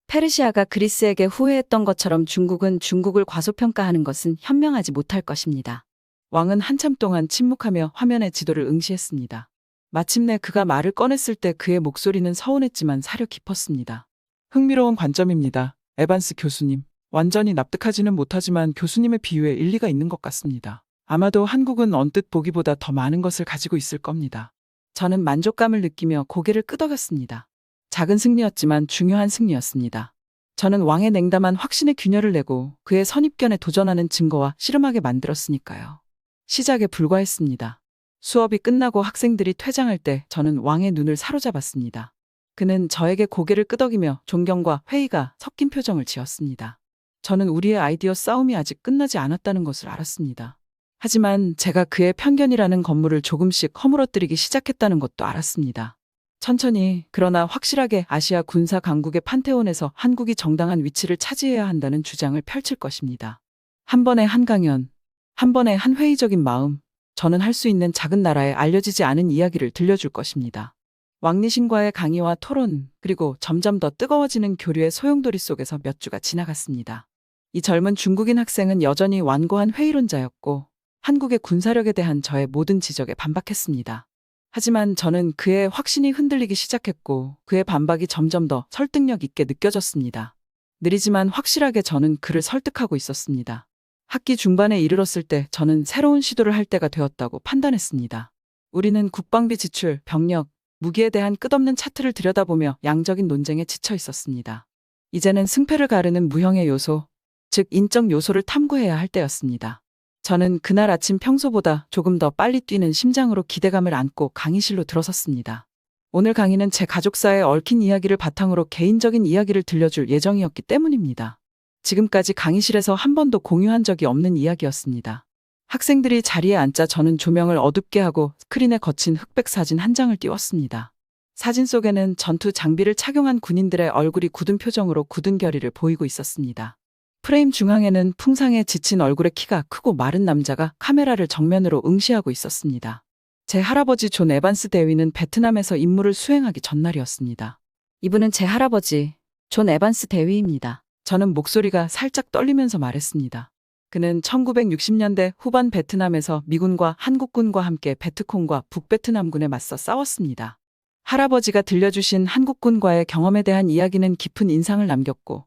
페르시아가 그리스에게 후회했던 것처럼 중국은 중국을 과소평가하는 것은 현명하지 못할 것입니다. 왕은 한참 동안 침묵하며 화면의 지도를 응시했습니다. 마침내 그가 말을 꺼냈을 때 그의 목소리는 서운했지만 사려 깊었습니다. 흥미로운 관점입니다, 에반스 교수님. 완전히 납득하지는 못하지만 교수님의 비유에 일리가 있는 것 같습니다. 아마도 한국은 언뜻 보기보다 더 많은 것을 가지고 있을 겁니다. 저는 만족감을 느끼며 고개를 끄덕였습니다. 작은 승리였지만 중요한 승리였습니다. 저는 왕의 냉담한 확신에 균열을 내고 그의 선입견에 도전하는 증거와 씨름하게 만들었으니까요. 시작에 불과했습니다. 수업이 끝나고 학생들이 퇴장할 때 저는 왕의 눈을 사로잡았습니다. 그는 저에게 고개를 끄덕이며 존경과 회의가 섞인 표정을 지었습니다. 저는 우리의 아이디어 싸움이 아직 끝나지 않았다는 것을 알았습니다. 하지만 제가 그의 편견이라는 건물을 조금씩 허물어뜨리기 시작했다는 것도 알았습니다. 천천히, 그러나 확실하게 아시아 군사 강국의 판테온에서 한국이 정당한 위치를 차지해야 한다는 주장을 펼칠 것입니다. 한 번의 한 강연, 한 번의 한 회의적인 마음, 저는 할 수 있는 작은 나라에 알려지지 않은 이야기를 들려줄 것입니다. 왕리신과의 강의와 토론, 그리고 점점 더 뜨거워지는 교류의 소용돌이 속에서 몇 주가 지나갔습니다. 이 젊은 중국인 학생은 여전히 완고한 회의론자였고 한국의 군사력에 대한 저의 모든 지적에 반박했습니다. 하지만 저는 그의 확신이 흔들리기 시작했고 그의 반박이 점점 더 설득력 있게 느껴졌습니다. 느리지만 확실하게 저는 그를 설득하고 있었습니다. 학기 중반에 이르렀을 때 저는 새로운 시도를 할 때가 되었다고 판단했습니다. 우리는 국방비 지출, 병력, 무기에 대한 끝없는 차트를 들여다보며 양적인 논쟁에 지쳐 있었습니다. 이제는 승패를 가르는 무형의 요소, 즉 인적 요소를 탐구해야 할 때였습니다. 저는 그날 아침 평소보다 조금 더 빨리 뛰는 심장으로 기대감을 안고 강의실로 들어섰습니다. 오늘 강의는 제 가족사에 얽힌 이야기를 바탕으로 개인적인 이야기를 들려줄 예정이었기 때문입니다. 지금까지 강의실에서 한 번도 공유한 적이 없는 이야기였습니다. 학생들이 자리에 앉자 저는 조명을 어둡게 하고 스크린에 거친 흑백 사진 한 장을 띄웠습니다. 사진 속에는 전투 장비를 착용한 군인들의 얼굴이 굳은 표정으로 굳은 결의를 보이고 있었습니다. 프레임 중앙에는 풍상에 지친 얼굴의 키가 크고 마른 남자가 카메라를 정면으로 응시하고 있었습니다. 제 할아버지 존 에반스 대위는 베트남에서 임무를 수행하기 전날이었습니다. 이분은 제 할아버지 존 에반스 대위입니다. 저는 목소리가 살짝 떨리면서 말했습니다. 그는 1960년대 후반 베트남에서 미군과 한국군과 함께 베트콩과 북베트남군에 맞서 싸웠습니다. 할아버지가 들려주신 한국군과의 경험에 대한 이야기는 깊은 인상을 남겼고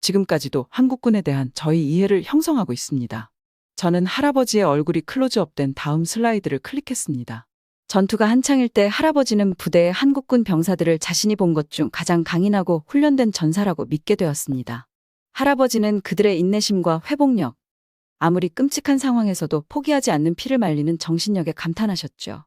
지금까지도 한국군에 대한 저희 이해를 형성하고 있습니다. 저는 할아버지의 얼굴이 클로즈업된 다음 슬라이드를 클릭했습니다. 전투가 한창일 때 할아버지는 부대의 한국군 병사들을 자신이 본 것 중 가장 강인하고 훈련된 전사라고 믿게 되었습니다. 할아버지는 그들의 인내심과 회복력, 아무리 끔찍한 상황에서도 포기하지 않는 피를 말리는 정신력에 감탄하셨죠.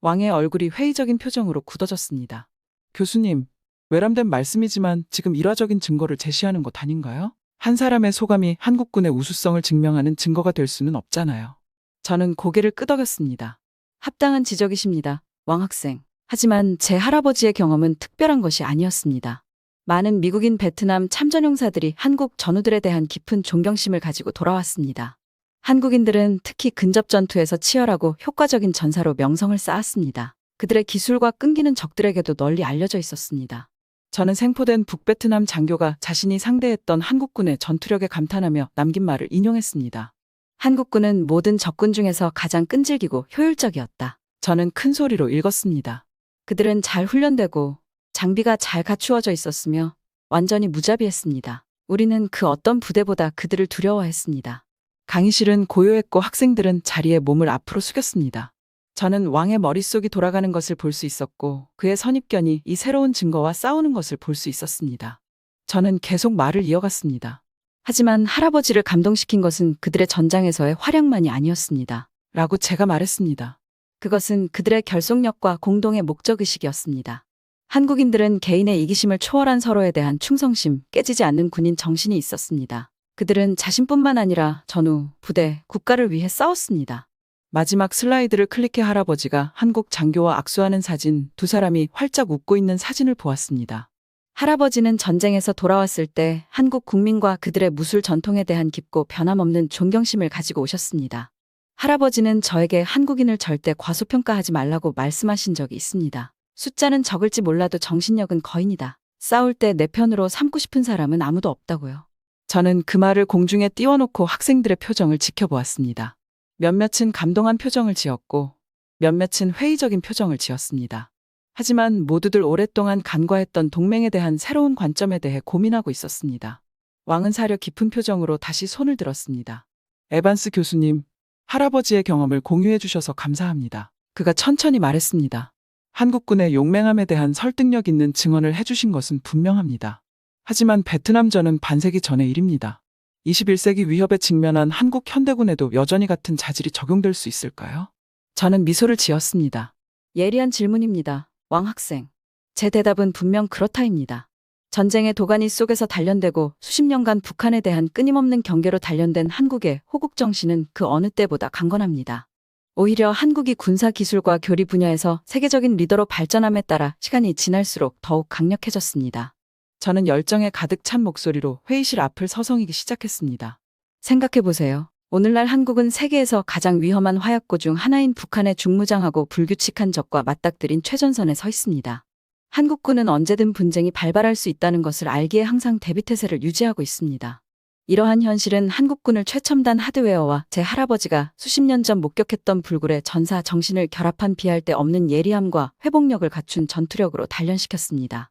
왕의 얼굴이 회의적인 표정으로 굳어졌습니다. 교수님, 외람된 말씀이지만 지금 일화적인 증거를 제시하는 것 아닌가요? 한 사람의 소감이 한국군의 우수성을 증명하는 증거가 될 수는 없잖아요. 저는 고개를 끄덕였습니다. 합당한 지적이십니다, 왕 학생. 하지만 제 할아버지의 경험은 특별한 것이 아니었습니다. 많은 미국인 베트남 참전용사들이 한국 전우들에 대한 깊은 존경심을 가지고 돌아왔습니다. 한국인들은 특히 근접 전투에서 치열하고 효과적인 전사로 명성을 쌓았습니다. 그들의 기술과 끈기는 적들에게도 널리 알려져 있었습니다. 저는 생포된 북베트남 장교가 자신이 상대했던 한국군의 전투력에 감탄하며 남긴 말을 인용했습니다. 한국군은 모든 적군 중에서 가장 끈질기고 효율적이었다. 저는 큰 소리로 읽었습니다. 그들은 잘 훈련되고 장비가 잘 갖추어져 있었으며 완전히 무자비했습니다. 우리는 그 어떤 부대보다 그들을 두려워했습니다. 강의실은 고요했고 학생들은 자리에 몸을 앞으로 숙였습니다. 저는 왕의 머릿속이 돌아가는 것을 볼 수 있었고 그의 선입견이 이 새로운 증거와 싸우는 것을 볼 수 있었습니다. 저는 계속 말을 이어갔습니다. 하지만 할아버지를 감동시킨 것은 그들의 전장에서의 활약만이 아니었습니다. 라고 제가 말했습니다. 그것은 그들의 결속력과 공동의 목적의식이었습니다. 한국인들은 개인의 이기심을 초월한 서로에 대한 충성심, 깨지지 않는 군인 정신이 있었습니다. 그들은 자신뿐만 아니라 전후, 부대, 국가를 위해 싸웠습니다. 마지막 슬라이드를 클릭해 할아버지가 한국 장교와 악수하는 사진, 두 사람이 활짝 웃고 있는 사진을 보았습니다. 할아버지는 전쟁에서 돌아왔을 때 한국 국민과 그들의 무술 전통에 대한 깊고 변함없는 존경심을 가지고 오셨습니다. 할아버지는 저에게 한국인을 절대 과소평가하지 말라고 말씀하신 적이 있습니다. 숫자는 적을지 몰라도 정신력은 거인이다. 싸울 때 내 편으로 삼고 싶은 사람은 아무도 없다고요. 저는 그 말을 공중에 띄워놓고 학생들의 표정을 지켜보았습니다. 몇몇은 감동한 표정을 지었고 몇몇은 회의적인 표정을 지었습니다. 하지만 모두들 오랫동안 간과했던 동맹에 대한 새로운 관점에 대해 고민하고 있었습니다. 왕은 사려 깊은 표정으로 다시 손을 들었습니다. 에반스 교수님, 할아버지의 경험을 공유해 주셔서 감사합니다. 그가 천천히 말했습니다. 한국군의 용맹함에 대한 설득력 있는 증언을 해주신 것은 분명합니다. 하지만 베트남전은 반세기 전의 일입니다. 21세기 위협에 직면한 한국 현대군에도 여전히 같은 자질이 적용될 수 있을까요? 저는 미소를 지었습니다. 예리한 질문입니다, 왕 학생. 제 대답은 분명 그렇다입니다. 전쟁의 도가니 속에서 단련되고 수십 년간 북한에 대한 끊임없는 경계로 단련된 한국의 호국 정신은 그 어느 때보다 강건합니다. 오히려 한국이 군사 기술과 교리 분야에서 세계적인 리더로 발전함에 따라 시간이 지날수록 더욱 강력해졌습니다. 저는 열정에 가득 찬 목소리로 회의실 앞을 서성이기 시작했습니다. 생각해보세요. 오늘날 한국은 세계에서 가장 위험한 화약고 중 하나인 북한의 중무장하고 불규칙한 적과 맞닥뜨린 최전선에 서 있습니다. 한국군은 언제든 분쟁이 발발할 수 있다는 것을 알기에 항상 대비태세를 유지하고 있습니다. 이러한 현실은 한국군을 최첨단 하드웨어와 제 할아버지가 수십 년 전 목격했던 불굴의 전사 정신을 결합한 비할 데 없는 예리함과 회복력을 갖춘 전투력으로 단련시켰습니다.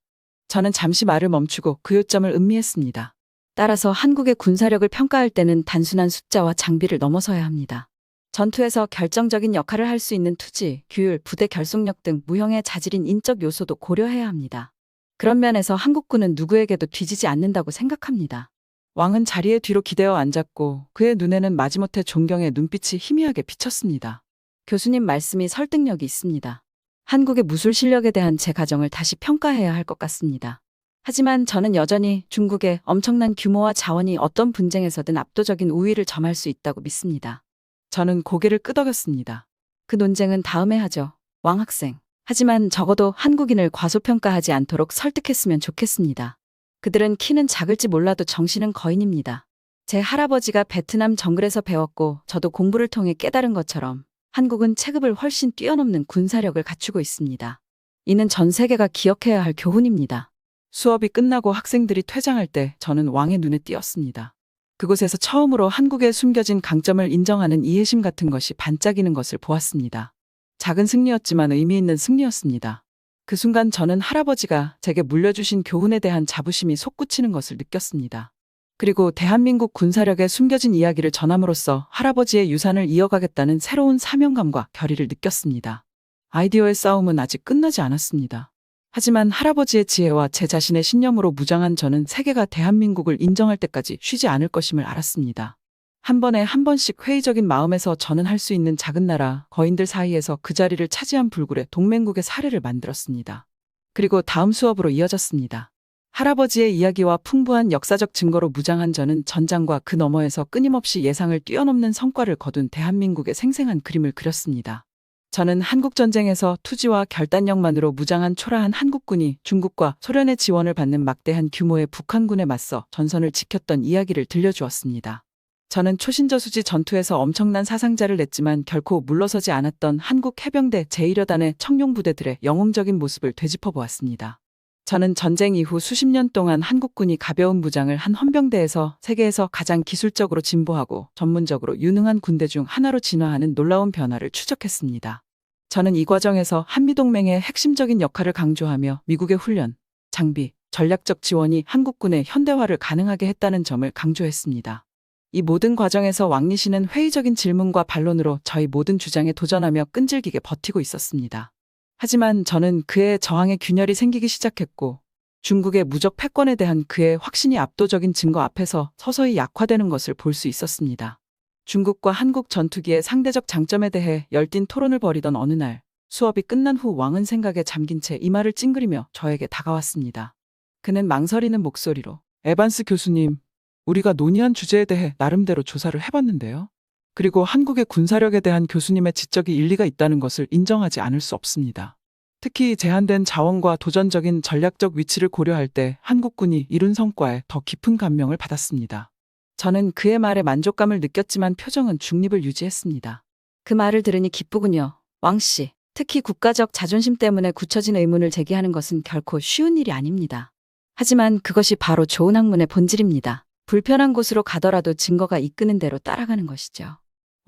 저는 잠시 말을 멈추고 그 요점을 음미했습니다. 따라서 한국의 군사력을 평가할 때는 단순한 숫자와 장비를 넘어서야 합니다. 전투에서 결정적인 역할을 할 수 있는 투지, 규율, 부대 결속력 등 무형의 자질인 인적 요소도 고려해야 합니다. 그런 면에서 한국군은 누구에게도 뒤지지 않는다고 생각합니다. 왕은 자리에 뒤로 기대어 앉았고 그의 눈에는 마지못해 존경의 눈빛이 희미하게 비쳤습니다. 교수님 말씀이 설득력이 있습니다. 한국의 무술 실력에 대한 제 가정을 다시 평가해야 할 것 같습니다. 하지만 저는 여전히 중국의 엄청난 규모와 자원이 어떤 분쟁에서든 압도적인 우위를 점할 수 있다고 믿습니다. 저는 고개를 끄덕였습니다. 그 논쟁은 다음에 하죠, 왕 학생. 하지만 적어도 한국인을 과소평가하지 않도록 설득했으면 좋겠습니다. 그들은 키는 작을지 몰라도 정신은 거인입니다. 제 할아버지가 베트남 정글에서 배웠고 저도 공부를 통해 깨달은 것처럼 한국은 체급을 훨씬 뛰어넘는 군사력을 갖추고 있습니다. 이는 전 세계가 기억해야 할 교훈입니다. 수업이 끝나고 학생들이 퇴장할 때 저는 왕의 눈에 띄었습니다. 그곳에서 처음으로 한국의 숨겨진 강점을 인정하는 이해심 같은 것이 반짝이는 것을 보았습니다. 작은 승리였지만 의미 있는 승리였습니다. 그 순간 저는 할아버지가 제게 물려주신 교훈에 대한 자부심이 솟구치는 것을 느꼈습니다. 그리고 대한민국 군사력의 숨겨진 이야기를 전함으로써 할아버지의 유산을 이어가겠다는 새로운 사명감과 결의를 느꼈습니다. 아이디어의 싸움은 아직 끝나지 않았습니다. 하지만 할아버지의 지혜와 제 자신의 신념으로 무장한 저는 세계가 대한민국을 인정할 때까지 쉬지 않을 것임을 알았습니다. 한 번에 한 번씩 회의적인 마음에서 저는 할 수 있는 작은 나라, 거인들 사이에서 그 자리를 차지한 불굴의 동맹국의 사례를 만들었습니다. 그리고 다음 수업으로 이어졌습니다. 할아버지의 이야기와 풍부한 역사적 증거로 무장한 저는 전장과 그 너머에서 끊임없이 예상을 뛰어넘는 성과를 거둔 대한민국의 생생한 그림을 그렸습니다. 저는 한국전쟁에서 투지와 결단력만으로 무장한 초라한 한국군이 중국과 소련의 지원을 받는 막대한 규모의 북한군에 맞서 전선을 지켰던 이야기를 들려주었습니다. 저는 초신저수지 전투에서 엄청난 사상자를 냈지만 결코 물러서지 않았던 한국 해병대 제1여단의 청룡부대들의 영웅적인 모습을 되짚어 보았습니다. 저는 전쟁 이후 수십 년 동안 한국군이 가벼운 무장을 한 헌병대에서 세계에서 가장 기술적으로 진보하고 전문적으로 유능한 군대 중 하나로 진화하는 놀라운 변화를 추적했습니다. 저는 이 과정에서 한미동맹의 핵심적인 역할을 강조하며 미국의 훈련, 장비, 전략적 지원이 한국군의 현대화를 가능하게 했다는 점을 강조했습니다. 이 모든 과정에서 왕리 씨는 회의적인 질문과 반론으로 저희 모든 주장에 도전하며 끈질기게 버티고 있었습니다. 하지만 저는 그의 저항에 균열이 생기기 시작했고 중국의 무적 패권에 대한 그의 확신이 압도적인 증거 앞에서 서서히 약화되는 것을 볼 수 있었습니다. 중국과 한국 전투기의 상대적 장점에 대해 열띤 토론을 벌이던 어느 날 수업이 끝난 후 왕은 생각에 잠긴 채 이마를 찡그리며 저에게 다가왔습니다. 그는 망설이는 목소리로 에반스 교수님, 우리가 논의한 주제에 대해 나름대로 조사를 해봤는데요. 그리고 한국의 군사력에 대한 교수님의 지적이 일리가 있다는 것을 인정하지 않을 수 없습니다. 특히 제한된 자원과 도전적인 전략적 위치를 고려할 때 한국군이 이룬 성과에 더 깊은 감명을 받았습니다. 저는 그의 말에 만족감을 느꼈지만 표정은 중립을 유지했습니다. 그 말을 들으니 기쁘군요. 왕씨, 특히 국가적 자존심 때문에 굳혀진 의문을 제기하는 것은 결코 쉬운 일이 아닙니다. 하지만 그것이 바로 좋은 학문의 본질입니다. 불편한 곳으로 가더라도 증거가 이끄는 대로 따라가는 것이죠.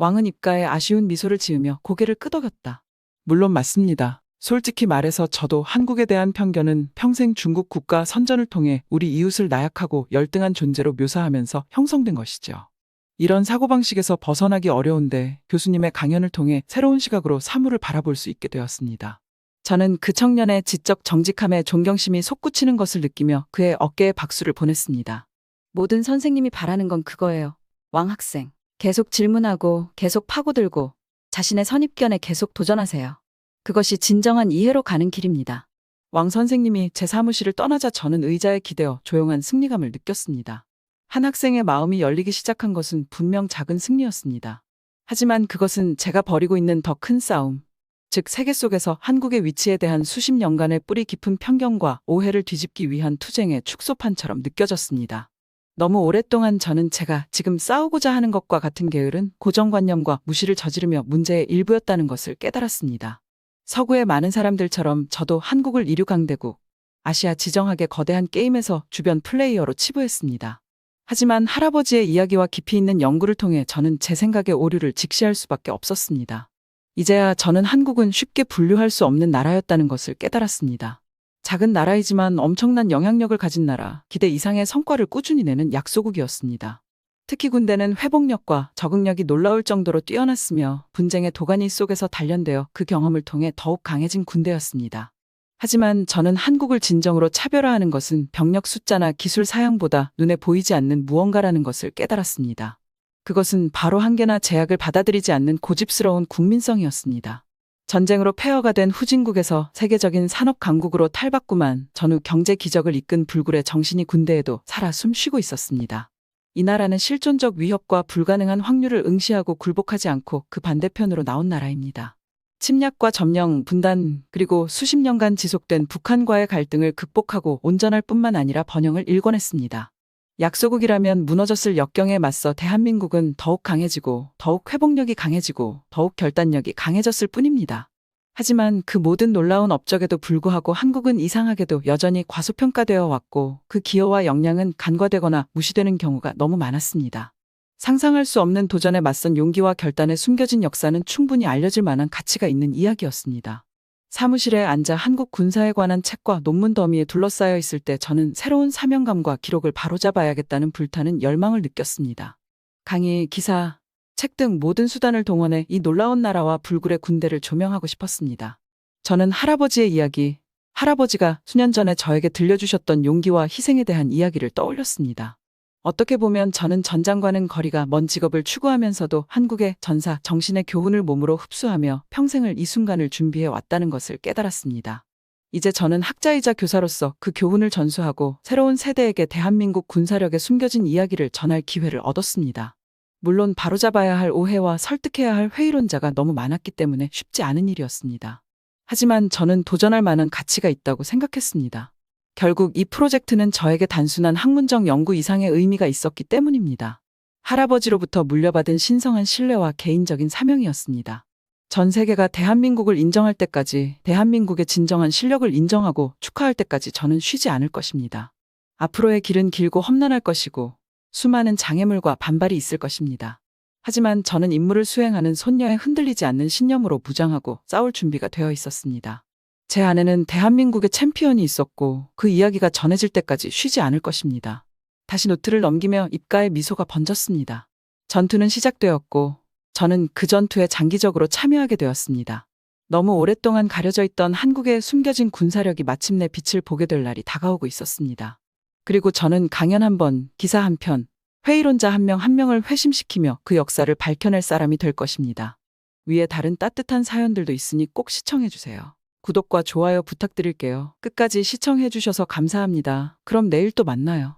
왕은 입가에 아쉬운 미소를 지으며 고개를 끄덕였다. 물론 맞습니다. 솔직히 말해서 저도 한국에 대한 편견은 평생 중국 국가 선전을 통해 우리 이웃을 나약하고 열등한 존재로 묘사하면서 형성된 것이죠. 이런 사고방식에서 벗어나기 어려운데 교수님의 강연을 통해 새로운 시각으로 사물을 바라볼 수 있게 되었습니다. 저는 그 청년의 지적 정직함에 존경심이 솟구치는 것을 느끼며 그의 어깨에 박수를 보냈습니다. 모든 선생님이 바라는 건 그거예요. 왕 학생, 계속 질문하고 계속 파고들고 자신의 선입견에 계속 도전하세요. 그것이 진정한 이해로 가는 길입니다. 왕 선생님이 제 사무실을 떠나자 저는 의자에 기대어 조용한 승리감을 느꼈습니다. 한 학생의 마음이 열리기 시작한 것은 분명 작은 승리였습니다. 하지만 그것은 제가 벌이고 있는 더 큰 싸움, 즉 세계 속에서 한국의 위치에 대한 수십 년간의 뿌리 깊은 편견과 오해를 뒤집기 위한 투쟁의 축소판처럼 느껴졌습니다. 너무 오랫동안 저는 제가 지금 싸우고자 하는 것과 같은 게으른 고정관념과 무시를 저지르며 문제의 일부였다는 것을 깨달았습니다. 서구의 많은 사람들처럼 저도 한국을 이류 강대국, 아시아 지정학의 거대한 게임에서 주변 플레이어로 치부했습니다. 하지만 할아버지의 이야기와 깊이 있는 연구를 통해 저는 제 생각의 오류를 직시할 수밖에 없었습니다. 이제야 저는 한국은 쉽게 분류할 수 없는 나라였다는 것을 깨달았습니다. 작은 나라이지만 엄청난 영향력을 가진 나라, 기대 이상의 성과를 꾸준히 내는 약소국이었습니다. 특히 군대는 회복력과 적응력이 놀라울 정도로 뛰어났으며 분쟁의 도가니 속에서 단련되어 그 경험을 통해 더욱 강해진 군대였습니다. 하지만 저는 한국을 진정으로 차별화하는 것은 병력 숫자나 기술 사양보다 눈에 보이지 않는 무언가라는 것을 깨달았습니다. 그것은 바로 한계나 제약을 받아들이지 않는 고집스러운 국민성이었습니다. 전쟁으로 폐허가 된 후진국에서 세계적인 산업 강국으로 탈바꿈한 전후 경제 기적을 이끈 불굴의 정신이 군대에도 살아 숨쉬고 있었습니다. 이 나라는 실존적 위협과 불가능한 확률을 응시하고 굴복하지 않고 그 반대편으로 나온 나라입니다. 침략과 점령, 분단, 그리고 수십 년간 지속된 북한과의 갈등을 극복하고 온전할 뿐만 아니라 번영을 일궈냈습니다. 약소국이라면 무너졌을 역경에 맞서 대한민국은 더욱 강해지고, 더욱 회복력이 강해지고, 더욱 결단력이 강해졌을 뿐입니다. 하지만 그 모든 놀라운 업적에도 불구하고 한국은 이상하게도 여전히 과소평가되어 왔고, 그 기여와 역량은 간과되거나 무시되는 경우가 너무 많았습니다. 상상할 수 없는 도전에 맞선 용기와 결단에 숨겨진 역사는 충분히 알려질 만한 가치가 있는 이야기였습니다. 사무실에 앉아 한국 군사에 관한 책과 논문 더미에 둘러싸여 있을 때 저는 새로운 사명감과 기록을 바로잡아야겠다는 불타는 열망을 느꼈습니다. 강의, 기사, 책 등 모든 수단을 동원해 이 놀라운 나라와 불굴의 군대를 조명하고 싶었습니다. 저는 할아버지의 이야기, 할아버지가 수년 전에 저에게 들려주셨던 용기와 희생에 대한 이야기를 떠올렸습니다. 어떻게 보면 저는 전장과는 거리가 먼 직업을 추구하면서도 한국의 전사 정신의 교훈을 몸으로 흡수하며 평생을 이 순간을 준비해 왔다는 것을 깨달았습니다. 이제 저는 학자이자 교사로서 그 교훈을 전수하고 새로운 세대에게 대한민국 군사력의 숨겨진 이야기를 전할 기회를 얻었습니다. 물론 바로잡아야 할 오해와 설득해야 할 회의론자가 너무 많았기 때문에 쉽지 않은 일이었습니다. 하지만 저는 도전할 만한 가치가 있다고 생각했습니다. 결국 이 프로젝트는 저에게 단순한 학문적 연구 이상의 의미가 있었기 때문입니다. 할아버지로부터 물려받은 신성한 신뢰와 개인적인 사명이었습니다. 전 세계가 대한민국을 인정할 때까지, 대한민국의 진정한 실력을 인정하고 축하할 때까지 저는 쉬지 않을 것입니다. 앞으로의 길은 길고 험난할 것이고 수많은 장애물과 반발이 있을 것입니다. 하지만 저는 임무를 수행하는 손녀에 흔들리지 않는 신념으로 무장하고 싸울 준비가 되어 있었습니다. 제 안에는 대한민국의 챔피언이 있었고 그 이야기가 전해질 때까지 쉬지 않을 것입니다. 다시 노트를 넘기며 입가에 미소가 번졌습니다. 전투는 시작되었고 저는 그 전투에 장기적으로 참여하게 되었습니다. 너무 오랫동안 가려져 있던 한국의 숨겨진 군사력이 마침내 빛을 보게 될 날이 다가오고 있었습니다. 그리고 저는 강연 한 번, 기사 한 편, 회의론자 한 명 한 명을 회심시키며 그 역사를 밝혀낼 사람이 될 것입니다. 위에 다른 따뜻한 사연들도 있으니 꼭 시청해주세요. 구독과 좋아요 부탁드릴게요. 끝까지 시청해주셔서 감사합니다. 그럼 내일 또 만나요.